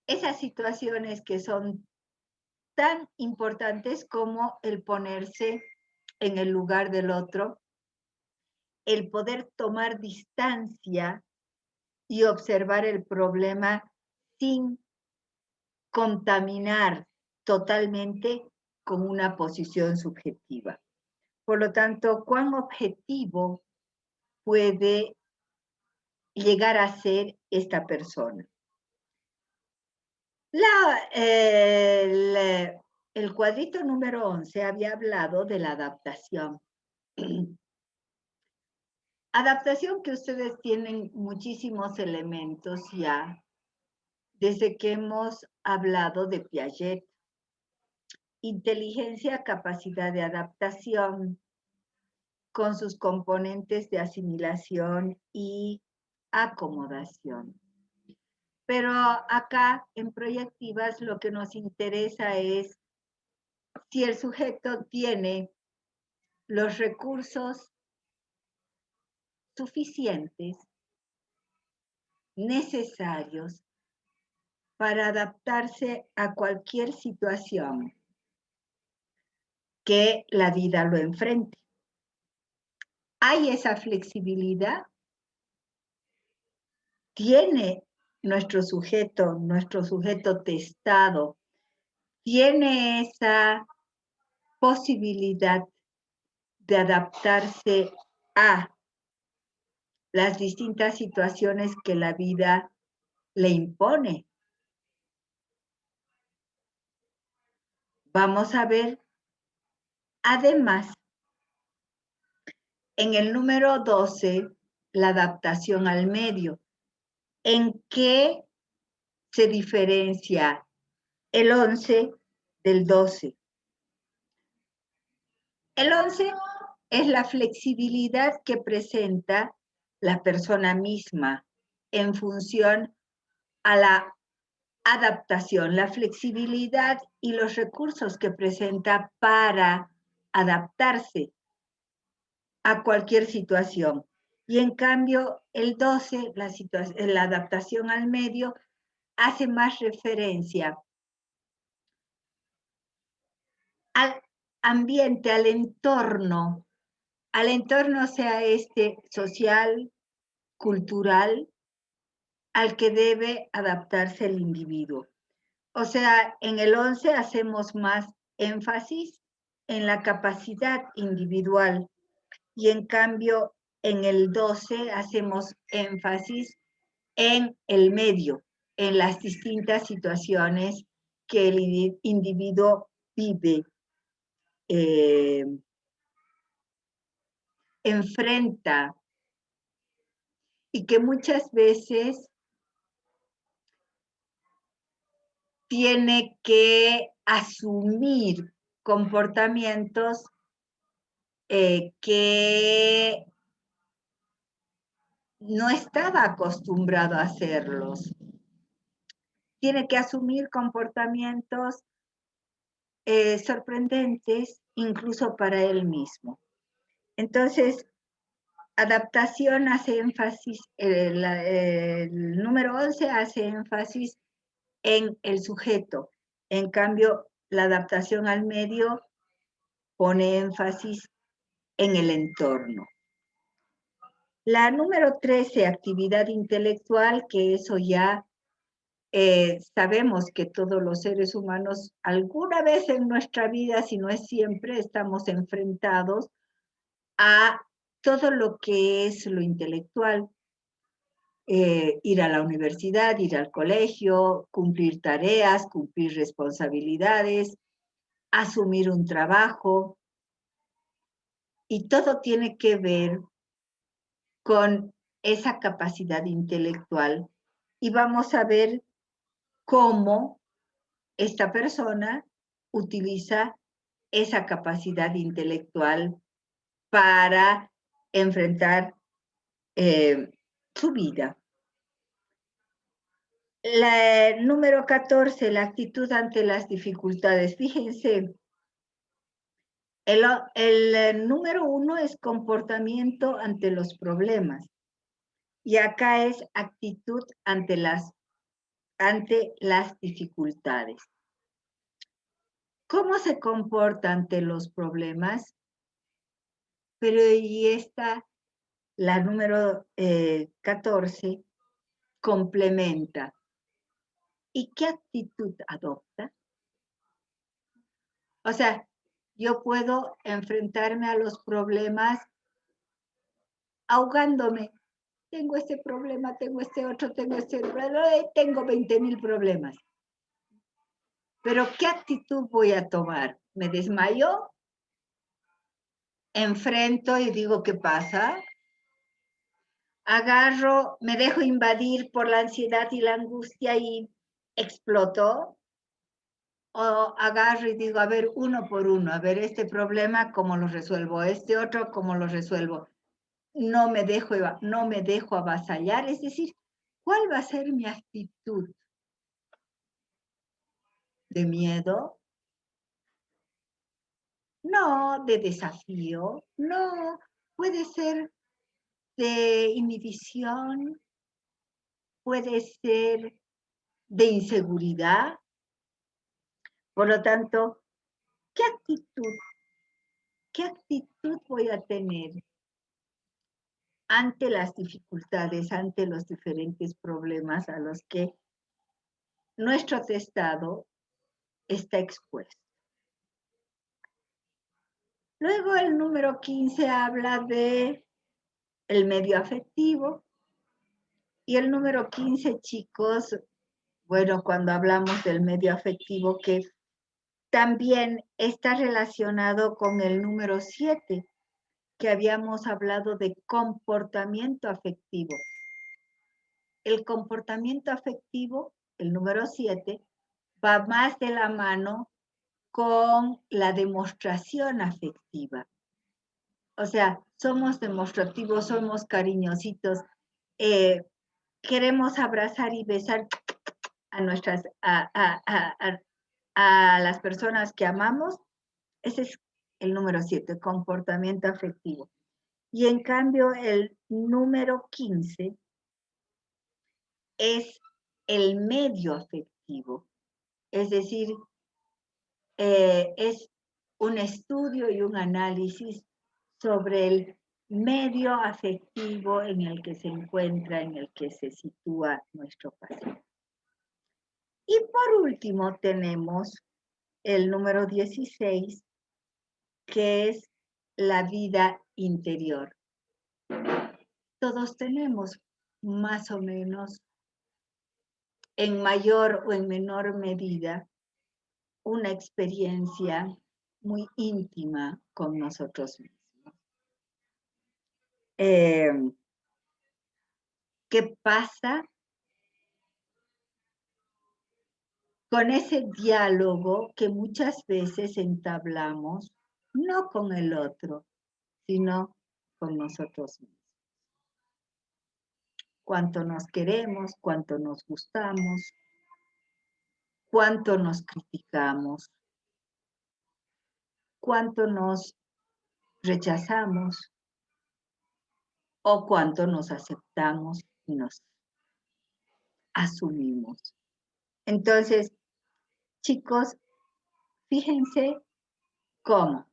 Speaker 1: esas situaciones que son tan importantes como el ponerse en el lugar del otro, el poder tomar distancia y observar el problema sin contaminar totalmente con una posición subjetiva. Por lo tanto, ¿cuán objetivo puede llegar a ser esta persona? El cuadrito número 11 había hablado de la adaptación. Adaptación que ustedes tienen muchísimos elementos ya desde que hemos hablado de Piaget. Inteligencia, capacidad de adaptación con sus componentes de asimilación y acomodación. Pero acá en proyectivas lo que nos interesa es si el sujeto tiene los recursos suficientes, necesarios para adaptarse a cualquier situación que la vida lo enfrente. ¿Hay esa flexibilidad? ¿Tiene nuestro sujeto testado, tiene esa posibilidad de adaptarse a las distintas situaciones que la vida le impone? Vamos a ver, además, en el número 12, la adaptación al medio. ¿En qué se diferencia el 11 del 12? El 11 es la flexibilidad que presenta la persona misma en función a la adaptación, la flexibilidad y los recursos que presenta para adaptarse a cualquier situación. Y en cambio, el 12, la adaptación al medio, hace más referencia al ambiente, al entorno sea este social, cultural, al que debe adaptarse el individuo. O sea, en el 11 hacemos más énfasis en la capacidad individual y en cambio en el 12 hacemos énfasis en el medio, en las distintas situaciones que el individuo vive, enfrenta y que muchas veces tiene que asumir comportamientos que no estaba acostumbrado a hacerlos. Tiene que asumir comportamientos sorprendentes incluso para él mismo. Entonces, adaptación hace énfasis, el número 11 hace énfasis en el sujeto. En cambio, la adaptación al medio pone énfasis en el entorno. La número 13, actividad intelectual, que eso ya sabemos que todos los seres humanos alguna vez en nuestra vida, si no es siempre, estamos enfrentados a todo lo que es lo intelectual. Ir a la universidad, ir al colegio, cumplir tareas, cumplir responsabilidades, asumir un trabajo. Y todo tiene que ver con esa capacidad intelectual. Y vamos a ver cómo esta persona utiliza esa capacidad intelectual para enfrentar su vida. La número 14, la actitud ante las dificultades. Fíjense, el número 1 es comportamiento ante los problemas. Y acá es actitud ante las dificultades. ¿Cómo se comporta ante los problemas? Pero y esta, la número 14, complementa. ¿Y qué actitud adopta? O sea, yo puedo enfrentarme a los problemas ahogándome. Tengo este problema, tengo este otro, tengo este otro, tengo 20,000 problemas. Pero ¿qué actitud voy a tomar? ¿Me desmayo? ¿Enfrento y digo qué pasa? ¿Agarro, me dejo invadir por la ansiedad y la angustia y exploto? ¿O agarro y digo, a ver, uno por uno, a ver, este problema, cómo lo resuelvo? Este otro, cómo lo resuelvo? No me dejo avasallar, es decir, ¿cuál va a ser mi actitud? ¿De miedo? No, de desafío, no, puede ser de inhibición, puede ser de inseguridad. Por lo tanto, ¿qué actitud voy a tener ante las dificultades, ante los diferentes problemas a los que nuestro testado está expuesto? Luego el número 15 habla de el medio afectivo. Y el número 15, chicos, bueno, cuando hablamos del medio afectivo, que también está relacionado con el número 7, que habíamos hablado de comportamiento afectivo. El comportamiento afectivo, el número 7, va más de la mano con la demostración afectiva. O sea, somos demostrativos, somos cariñositos, queremos abrazar y besar a las personas que amamos. Ese es el número 7, comportamiento afectivo. Y en cambio, el número 15 es el medio afectivo. Es decir, es un estudio y un análisis sobre el medio afectivo en el que se encuentra, en el que se sitúa nuestro paciente. Y por último tenemos el número 16, que es la vida interior. Todos tenemos más o menos, en mayor o en menor medida, una experiencia muy íntima con nosotros mismos. ¿Qué pasa con ese diálogo que muchas veces entablamos, no con el otro, sino con nosotros mismos? Cuánto nos queremos, cuánto nos gustamos, cuánto nos criticamos, cuánto nos rechazamos o cuánto nos aceptamos y nos asumimos. Entonces, chicos, fíjense cómo,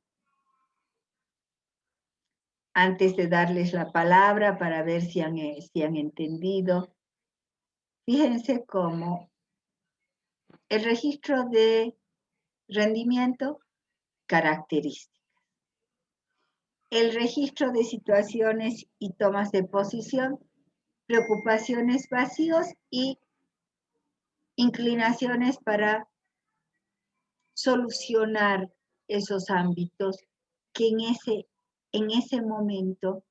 Speaker 1: antes de darles la palabra para ver si han entendido, fíjense cómo el registro de rendimiento, características. El registro de situaciones y tomas de posición, preocupaciones, vacíos y inclinaciones para solucionar esos ámbitos que en ese momento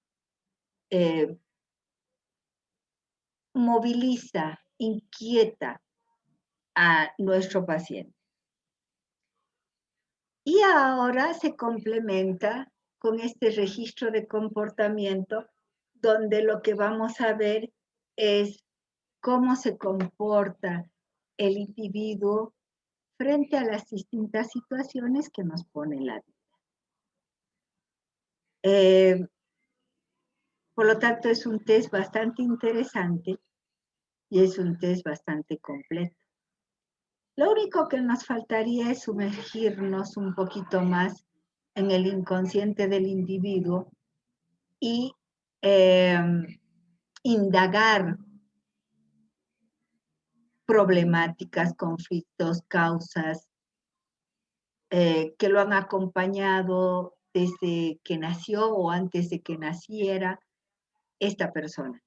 Speaker 1: moviliza, inquieta a nuestro paciente. Y ahora se complementa con este registro de comportamiento, donde lo que vamos a ver es cómo se comporta el individuo frente a las distintas situaciones que nos pone la vida. Por lo tanto, es un test bastante interesante y es un test bastante completo. Lo único que nos faltaría es sumergirnos un poquito más en el inconsciente del individuo y indagar problemáticas, conflictos, causas que lo han acompañado desde que nació o antes de que naciera esta persona.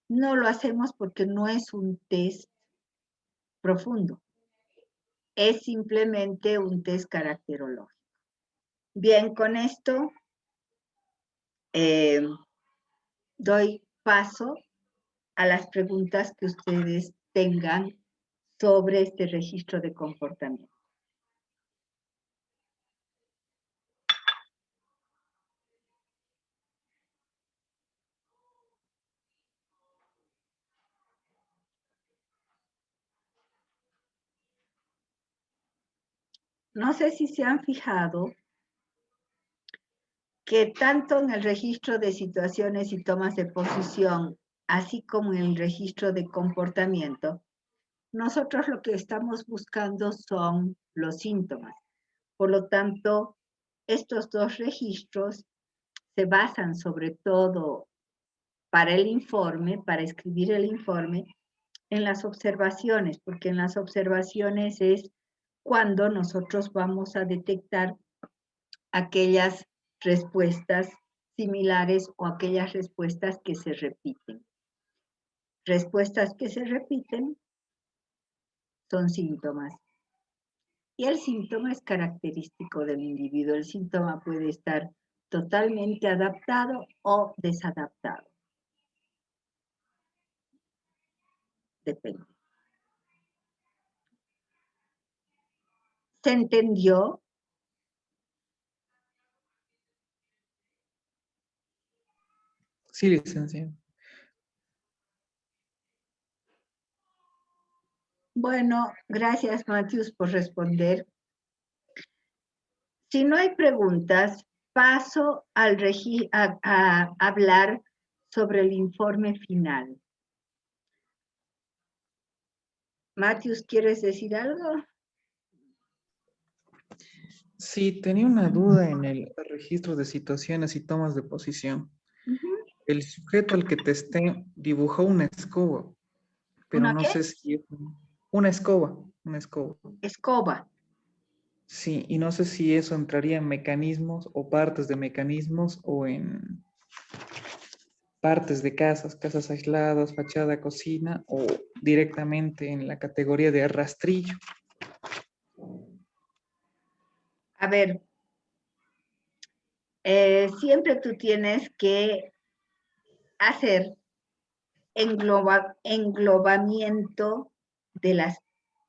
Speaker 1: No lo hacemos porque no es un test profundo, es simplemente un test caracterológico. Bien, con esto doy paso a las preguntas que ustedes tengan sobre este registro de comportamiento. No sé si se han fijado que tanto en el registro de situaciones y tomas de posición, así como en el registro de comportamiento, nosotros lo que estamos buscando son los síntomas. Por lo tanto, estos dos registros se basan sobre todo para el informe, para escribir el informe, en las observaciones, porque en las observaciones es cuando nosotros vamos a detectar aquellas respuestas similares o aquellas respuestas que se repiten. Respuestas que se repiten son síntomas. Y el síntoma es característico del individuo. El síntoma puede estar totalmente adaptado o desadaptado. Depende. ¿Se entendió?
Speaker 5: Sí, licenciado.
Speaker 1: Bueno, gracias, Matius, por responder. Si no hay preguntas, paso a hablar sobre el informe final. Matius, ¿quieres decir algo?
Speaker 5: Sí, tenía una duda en el registro de situaciones y tomas de posición. El sujeto al que testé dibujó una escoba, pero
Speaker 1: ¿Una
Speaker 5: no
Speaker 1: qué?
Speaker 5: sé si es una escoba, una escoba.
Speaker 1: Escoba.
Speaker 5: Sí, y no sé si eso entraría en mecanismos o partes de mecanismos o en partes de casas, casas aisladas, fachada, cocina o directamente en la categoría de rastrillo.
Speaker 1: A ver, siempre tú tienes que hacer englobamiento de las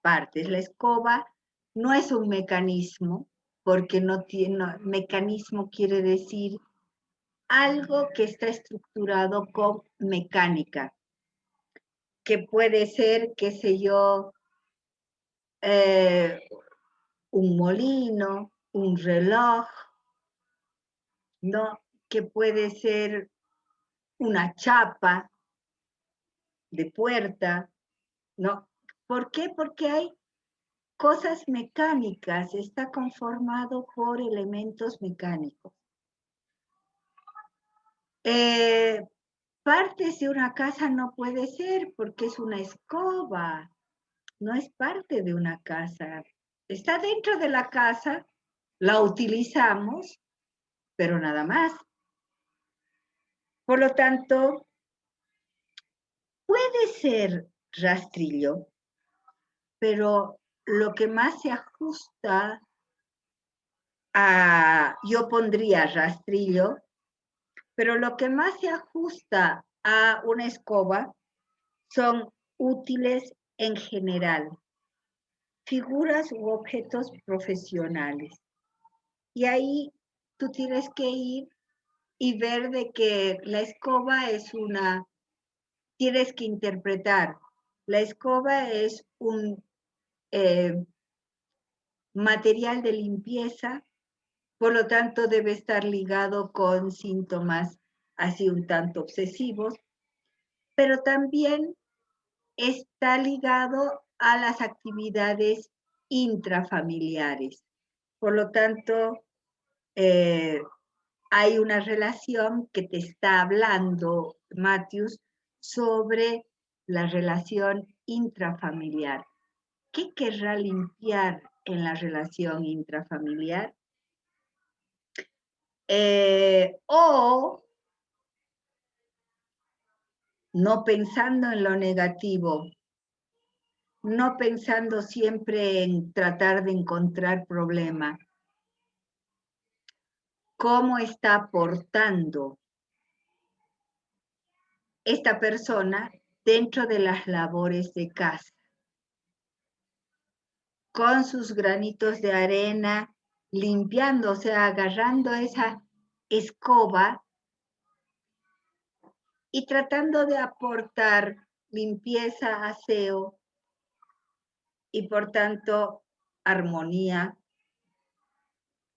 Speaker 1: partes. La escoba no es un mecanismo, porque no tiene, mecanismo quiere decir algo que está estructurado con mecánica, que puede ser, qué sé yo, un molino, un reloj, ¿no? Que puede ser una chapa de puerta, ¿no? ¿Por qué? Porque hay cosas mecánicas, está conformado por elementos mecánicos. Partes de una casa no puede ser porque es una escoba, no es parte de una casa. Está dentro de la casa, la utilizamos, pero nada más. Por lo tanto, puede ser rastrillo, pero lo que más se ajusta yo pondría rastrillo, pero lo que más se ajusta a una escoba son útiles en general, figuras u objetos profesionales. Y ahí tú tienes que ir y ver de que la escoba es tienes que interpretar, la escoba es un material de limpieza, por lo tanto debe estar ligado con síntomas así un tanto obsesivos, pero también está ligado a las actividades intrafamiliares. Por lo tanto, hay una relación que te está hablando, Matthews, sobre la relación intrafamiliar. ¿Qué querrá limpiar en la relación intrafamiliar? O no pensando en lo negativo, no pensando siempre en tratar de encontrar problema. ¿Cómo está aportando esta persona dentro de las labores de casa? Con sus granitos de arena, limpiando, o sea, agarrando esa escoba y tratando de aportar limpieza, aseo y por tanto armonía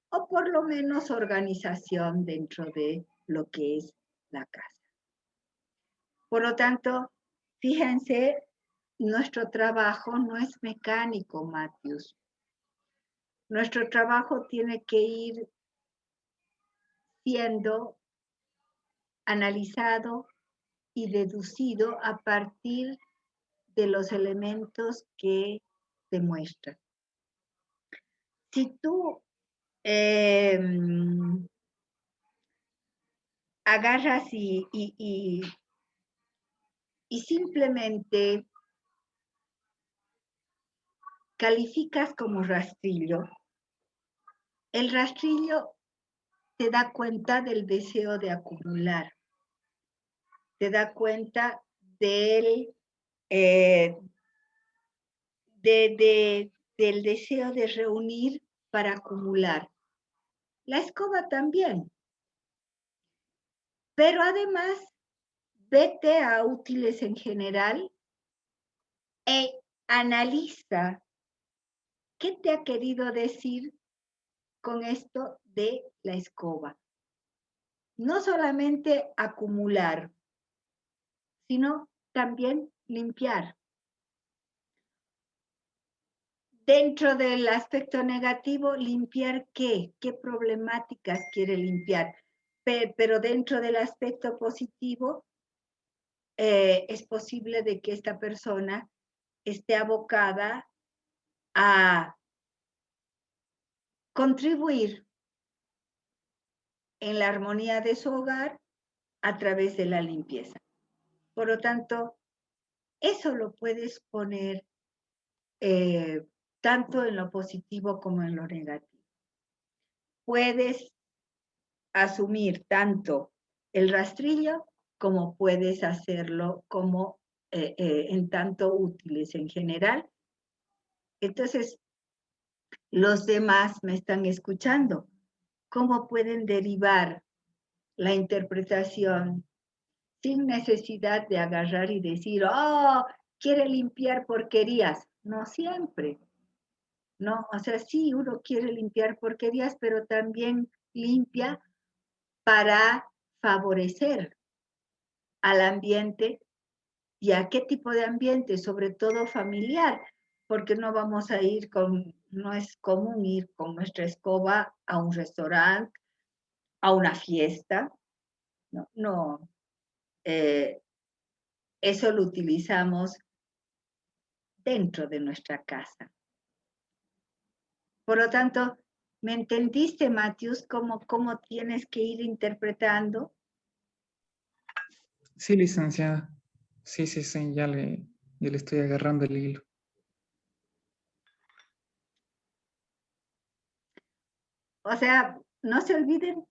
Speaker 1: o por lo menos organización dentro de lo que es la casa. Por lo tanto, fíjense, nuestro trabajo no es mecánico, Matthews. Nuestro trabajo tiene que ir siendo analizado y deducido a partir de los elementos que demuestran. Si tú agarras y simplemente calificas como rastrillo, el rastrillo te da cuenta del deseo de acumular, te da cuenta del, del deseo de reunir para acumular. La escoba también. Pero además vete a útiles en general e analiza qué te ha querido decir con esto de la escoba. No solamente acumular, sino también limpiar. Dentro del aspecto negativo, limpiar qué problemáticas quiere limpiar. Pero dentro del aspecto positivo, es posible de que esta persona esté abocada a contribuir en la armonía de su hogar a través de la limpieza. Por lo tanto, eso lo puedes poner tanto en lo positivo como en lo negativo. Puedes asumir tanto el rastrillo como puedes hacerlo como en tanto útiles en general. Entonces, los demás me están escuchando. ¿Cómo pueden derivar la interpretación sin necesidad de agarrar y decir, oh, quiere limpiar porquerías? No siempre. No, o sea, sí, uno quiere limpiar porquerías, pero también limpia para favorecer al ambiente. ¿Y a qué tipo de ambiente? Sobre todo familiar, porque no vamos a ir no es común ir con nuestra escoba a un restaurante, a una fiesta. No, eso lo utilizamos dentro de nuestra casa. Por lo tanto, ¿me entendiste, Matthews, cómo tienes que ir interpretando?
Speaker 5: Sí, licenciada. Sí, ya le estoy agarrando el hilo.
Speaker 1: O sea, no se olviden,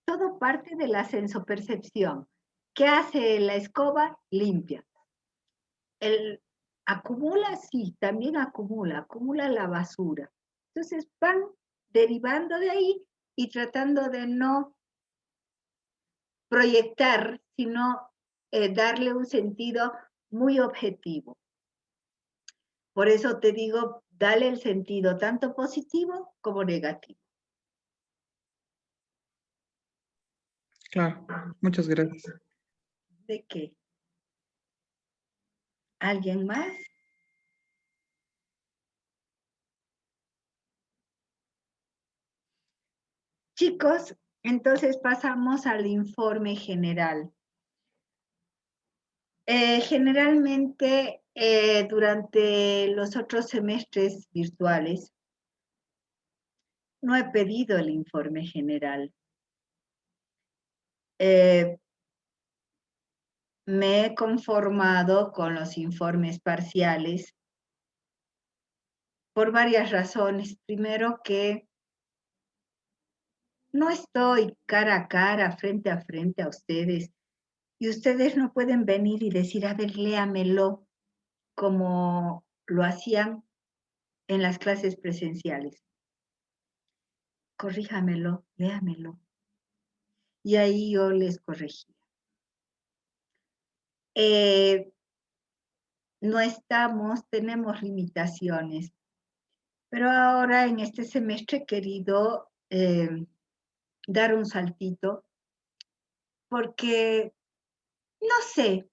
Speaker 1: todo parte de la sensopercepción. ¿Qué hace la escoba? Limpia. Acumula, sí, también acumula la basura. Entonces van derivando de ahí y tratando de no proyectar, sino darle un sentido muy objetivo. Por eso te digo, dale el sentido tanto positivo como negativo.
Speaker 5: Claro, muchas gracias.
Speaker 1: ¿De qué? ¿Alguien más? Chicos, entonces pasamos al informe general. Generalmente, durante los otros semestres virtuales, no he pedido el informe general. Me he conformado con los informes parciales por varias razones. Primero, que no estoy cara a cara, frente a ustedes, y ustedes no pueden venir y decir, a ver, léamelo, como lo hacían en las clases presenciales. Corríjamelo, léamelo. Y ahí yo les corregía. Tenemos limitaciones, pero ahora en este semestre he querido dar un saltito, porque no sé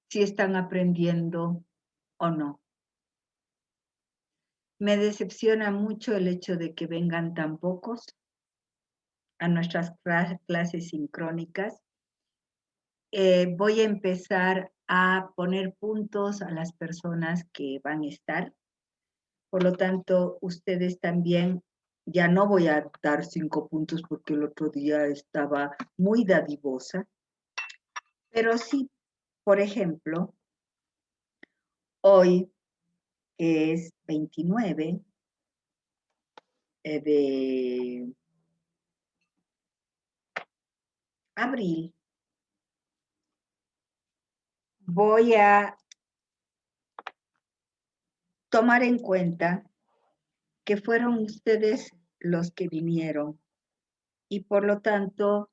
Speaker 1: si están aprendiendo o no. Me decepciona mucho el hecho de que vengan tan pocos a nuestras clases sincrónicas. Voy a empezar a poner puntos a las personas que van a estar. Por lo tanto, ustedes también, ya no voy a dar 5 puntos porque el otro día estaba muy dadivosa, pero sí, por ejemplo, hoy es 29 de abril. Voy a tomar en cuenta que fueron ustedes los que vinieron y por lo tanto,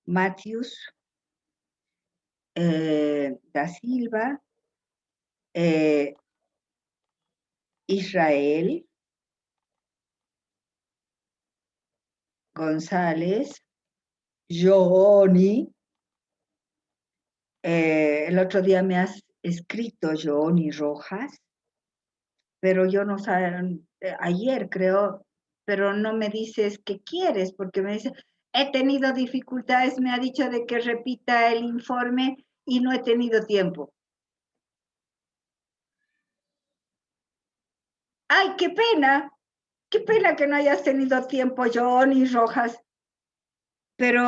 Speaker 1: Matthews, Da Silva, Israel, González, Johnny. El otro día me has escrito Johnny Rojas, pero yo no sé, ayer creo, pero no me dices qué quieres, porque me dice, he tenido dificultades, me ha dicho de que repita el informe y no he tenido tiempo. ¡Ay, qué pena! Qué pena que no hayas tenido tiempo, Johnny Rojas. Pero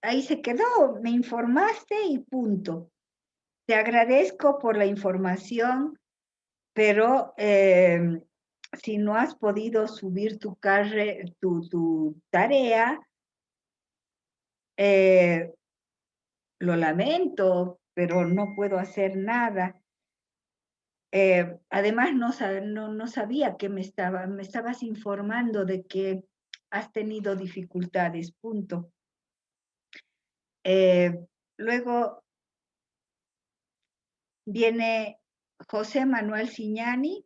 Speaker 1: ahí se quedó, me informaste y punto. Te agradezco por la información, pero si no has podido subir tu tarea, lo lamento, pero no puedo hacer nada. Además, no sabía que me estabas informando de que has tenido dificultades, punto. Luego viene José Manuel Ciñani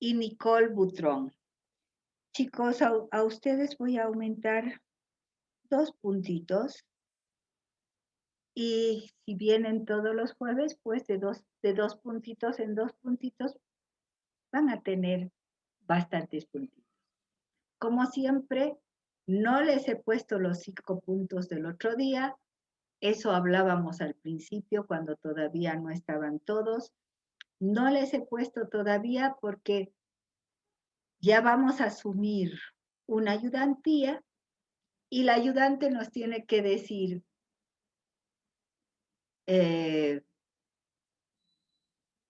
Speaker 1: y Nicole Butrón. Chicos, a ustedes voy a aumentar 2 puntitos. Y si vienen todos los jueves, pues de dos puntitos en 2 puntitos, van a tener bastantes puntitos. Como siempre, no les he puesto los 5 puntos del otro día. Eso hablábamos al principio cuando todavía no estaban todos. No les he puesto todavía porque ya vamos a asumir una ayudantía y la ayudante nos tiene que decir,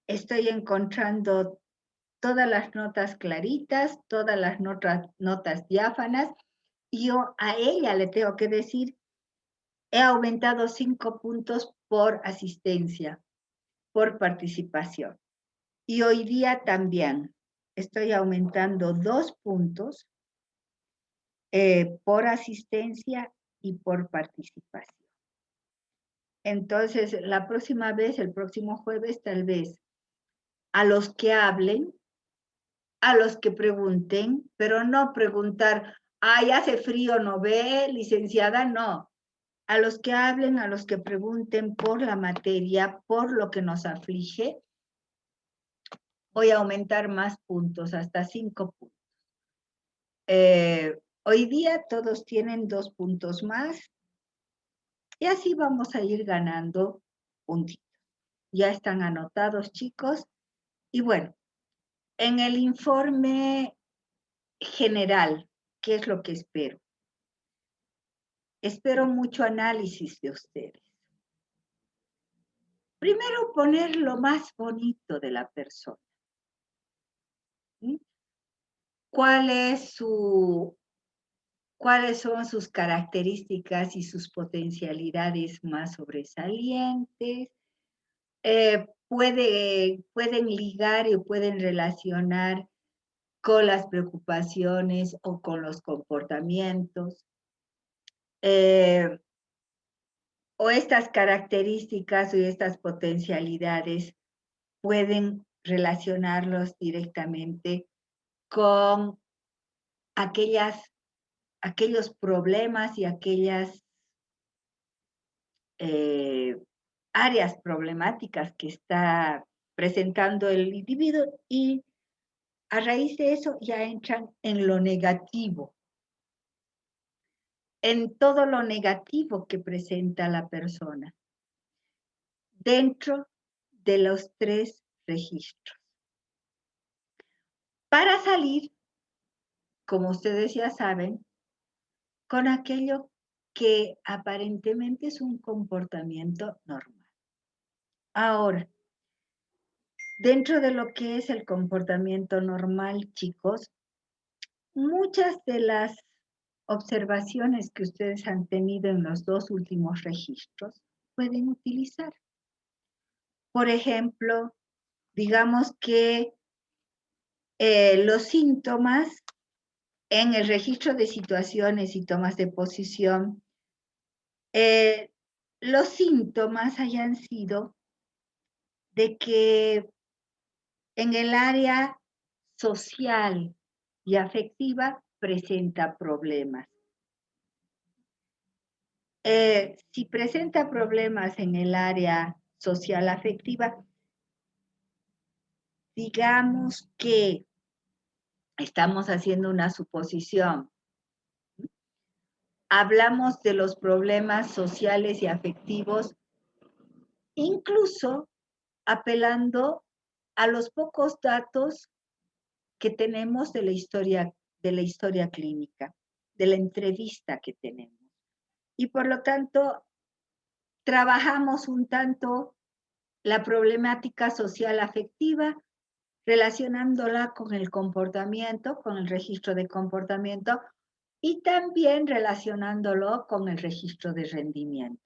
Speaker 1: estoy encontrando todas las notas claritas, todas las notas diáfanas, y yo a ella le tengo que decir, he aumentado 5 puntos por asistencia, por participación. Y hoy día también estoy aumentando 2 puntos por asistencia y por participación. Entonces, la próxima vez, el próximo jueves, tal vez, a los que hablen, a los que pregunten, pero no preguntar, ay, hace frío, ¿no ve, licenciada? No. A los que hablen, a los que pregunten por la materia, por lo que nos aflige, voy a aumentar más puntos, hasta 5 puntos. Hoy día todos tienen 2 puntos más y así vamos a ir ganando puntitos. Ya están anotados, chicos. Y bueno, en el informe general, ¿qué es lo que espero? Espero mucho análisis de ustedes. Primero, poner lo más bonito de la persona. ¿Sí? ¿Cuáles son sus características y sus potencialidades más sobresalientes? Pueden ligar y pueden relacionar con las preocupaciones o con los comportamientos. O estas características y estas potencialidades pueden relacionarlos directamente con aquellos problemas y aquellas áreas problemáticas que está presentando el individuo, y a raíz de eso ya entran en lo negativo, en todo lo negativo que presenta la persona, dentro de los 3 registros. Para salir, como ustedes ya saben, con aquello que aparentemente es un comportamiento normal. Ahora, dentro de lo que es el comportamiento normal, chicos, muchas de las observaciones que ustedes han tenido en los 2 últimos registros pueden utilizar. Por ejemplo, digamos que los síntomas en el registro de situaciones y tomas de posición, los síntomas hayan sido de que en el área social y afectiva presenta problemas. Si presenta problemas en el área social afectiva, digamos que estamos haciendo una suposición. Hablamos de los problemas sociales y afectivos, incluso apelando a los pocos datos que tenemos de la historia clínica, de la entrevista que tenemos. Y por lo tanto, trabajamos un tanto la problemática social afectiva, relacionándola con el comportamiento, con el registro de comportamiento, y también relacionándolo con el registro de rendimiento.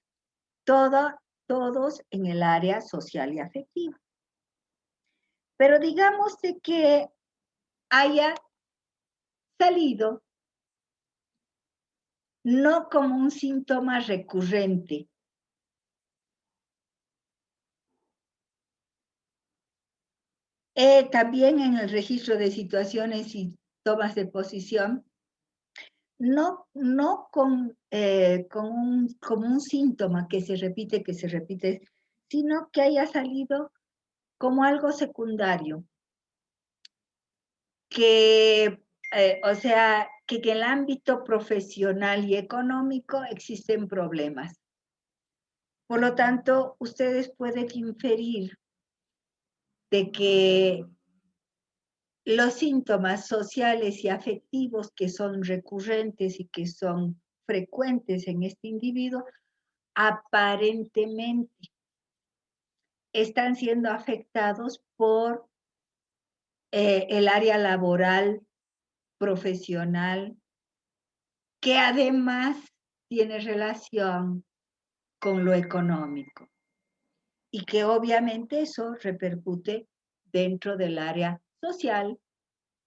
Speaker 1: Todos en el área social y afectiva. Pero digamos de que haya salido no como un síntoma recurrente, también en el registro de situaciones y tomas de posición, no como un síntoma que se repite, sino que haya salido como algo secundario, o sea, que en el ámbito profesional y económico existen problemas. Por lo tanto, ustedes pueden inferir de que los síntomas sociales y afectivos que son recurrentes y que son frecuentes en este individuo, aparentemente están siendo afectados por el área laboral, profesional, que además tiene relación con lo económico y que obviamente eso repercute dentro del área social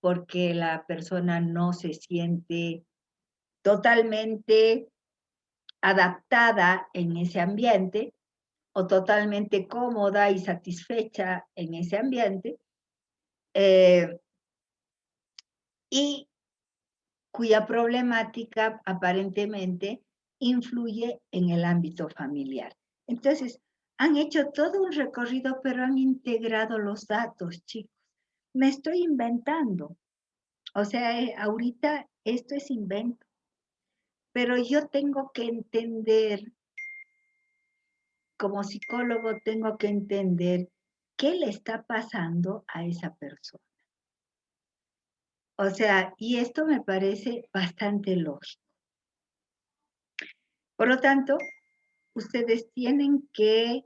Speaker 1: porque la persona no se siente totalmente adaptada en ese ambiente o totalmente cómoda y satisfecha en ese ambiente y cuya problemática aparentemente influye en el ámbito familiar. Entonces, han hecho todo un recorrido, pero han integrado los datos, chicos. Me estoy inventando. O sea, ahorita esto es invento. Pero yo tengo que entender, como psicólogo, tengo que entender qué le está pasando a esa persona. O sea, y esto me parece bastante lógico. Por lo tanto, ustedes tienen que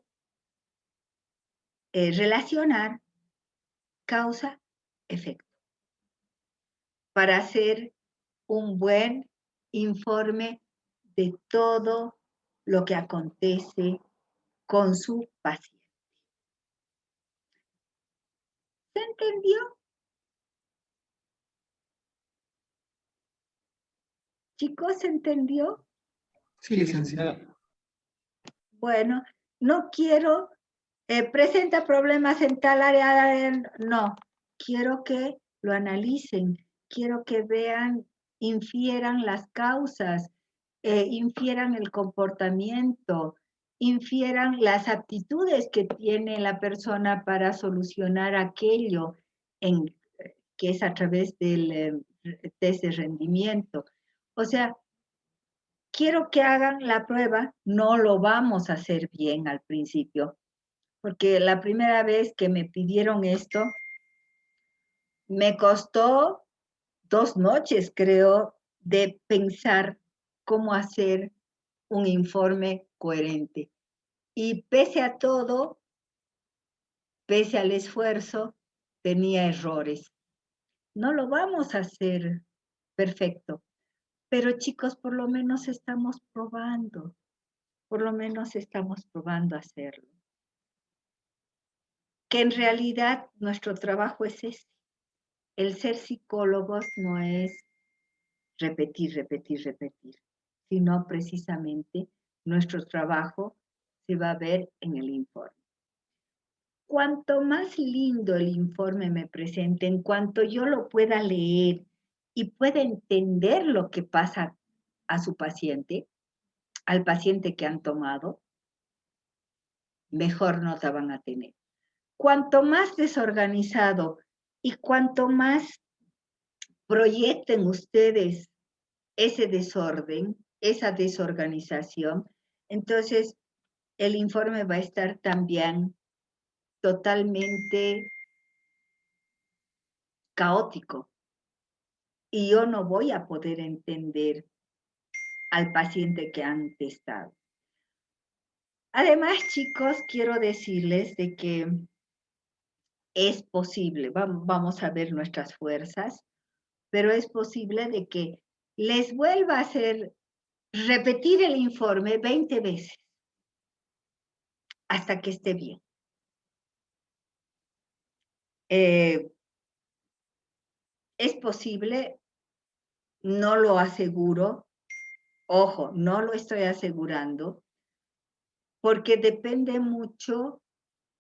Speaker 1: relacionar causa-efecto para hacer un buen informe de todo lo que acontece con su paciente. ¿Se entendió? Chicos, ¿se entendió?
Speaker 5: Sí, licenciada.
Speaker 1: Bueno, no quiero, presenta problemas en tal área, no. Quiero que lo analicen, quiero que vean, infieran las causas, infieran el comportamiento, infieran las aptitudes que tiene la persona para solucionar aquello que es a través del test de rendimiento. O sea, quiero que hagan la prueba, no lo vamos a hacer bien al principio, porque la primera vez que me pidieron esto, me costó 2 noches, creo, de pensar cómo hacer un informe coherente. Y pese a todo, pese al esfuerzo, tenía errores. No lo vamos a hacer perfecto, pero chicos, por lo menos estamos probando. Por lo menos estamos probando hacerlo. Que en realidad nuestro trabajo es ese. El ser psicólogos no es repetir, sino precisamente nuestro trabajo se va a ver en el informe. Cuanto más lindo el informe me presente, en cuanto yo lo pueda leer y pueda entender lo que pasa a su paciente, al paciente que han tomado, mejor nota van a tener. Cuanto más desorganizado y cuanto más proyecten ustedes ese desorden, esa desorganización, entonces el informe va a estar también totalmente caótico y yo no voy a poder entender al paciente que han testado. Además, chicos, quiero decirles de que es posible, vamos a ver nuestras fuerzas, pero es posible de que les vuelva a hacer repetir el informe 20 veces hasta que esté bien. Es posible, no lo aseguro, ojo, no lo estoy asegurando, porque depende mucho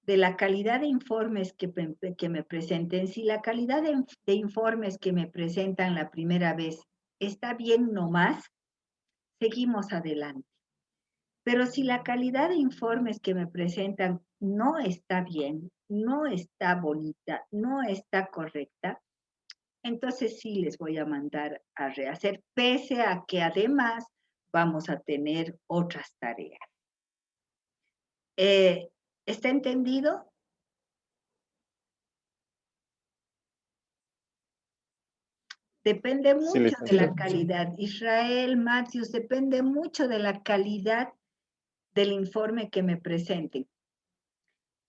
Speaker 1: de la calidad de informes que me presenten. Si la calidad de informes que me presentan la primera vez está bien nomás, seguimos adelante. Pero si la calidad de informes que me presentan no está bien, no está bonita, no está correcta, entonces sí les voy a mandar a rehacer, pese a que además vamos a tener otras tareas. ¿Está entendido? Depende mucho de la calidad. Israel, Matthews, depende mucho de la calidad del informe que me presenten.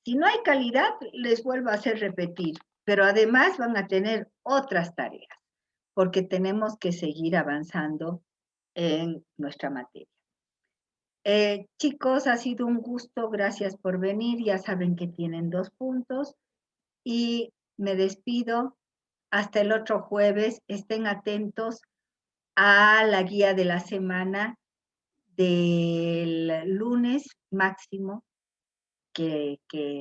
Speaker 1: Si no hay calidad, les vuelvo a hacer repetir, pero además van a tener otras tareas, porque tenemos que seguir avanzando en nuestra materia. Chicos, ha sido un gusto, gracias por venir, ya saben que tienen 2 puntos y me despido hasta el otro jueves. Estén atentos a la guía de la semana del lunes máximo que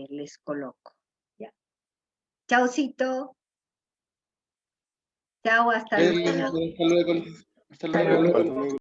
Speaker 1: les coloco. ¿Ya? Chaucito. Chao, hasta luego.
Speaker 3: Hasta luego. Hasta luego.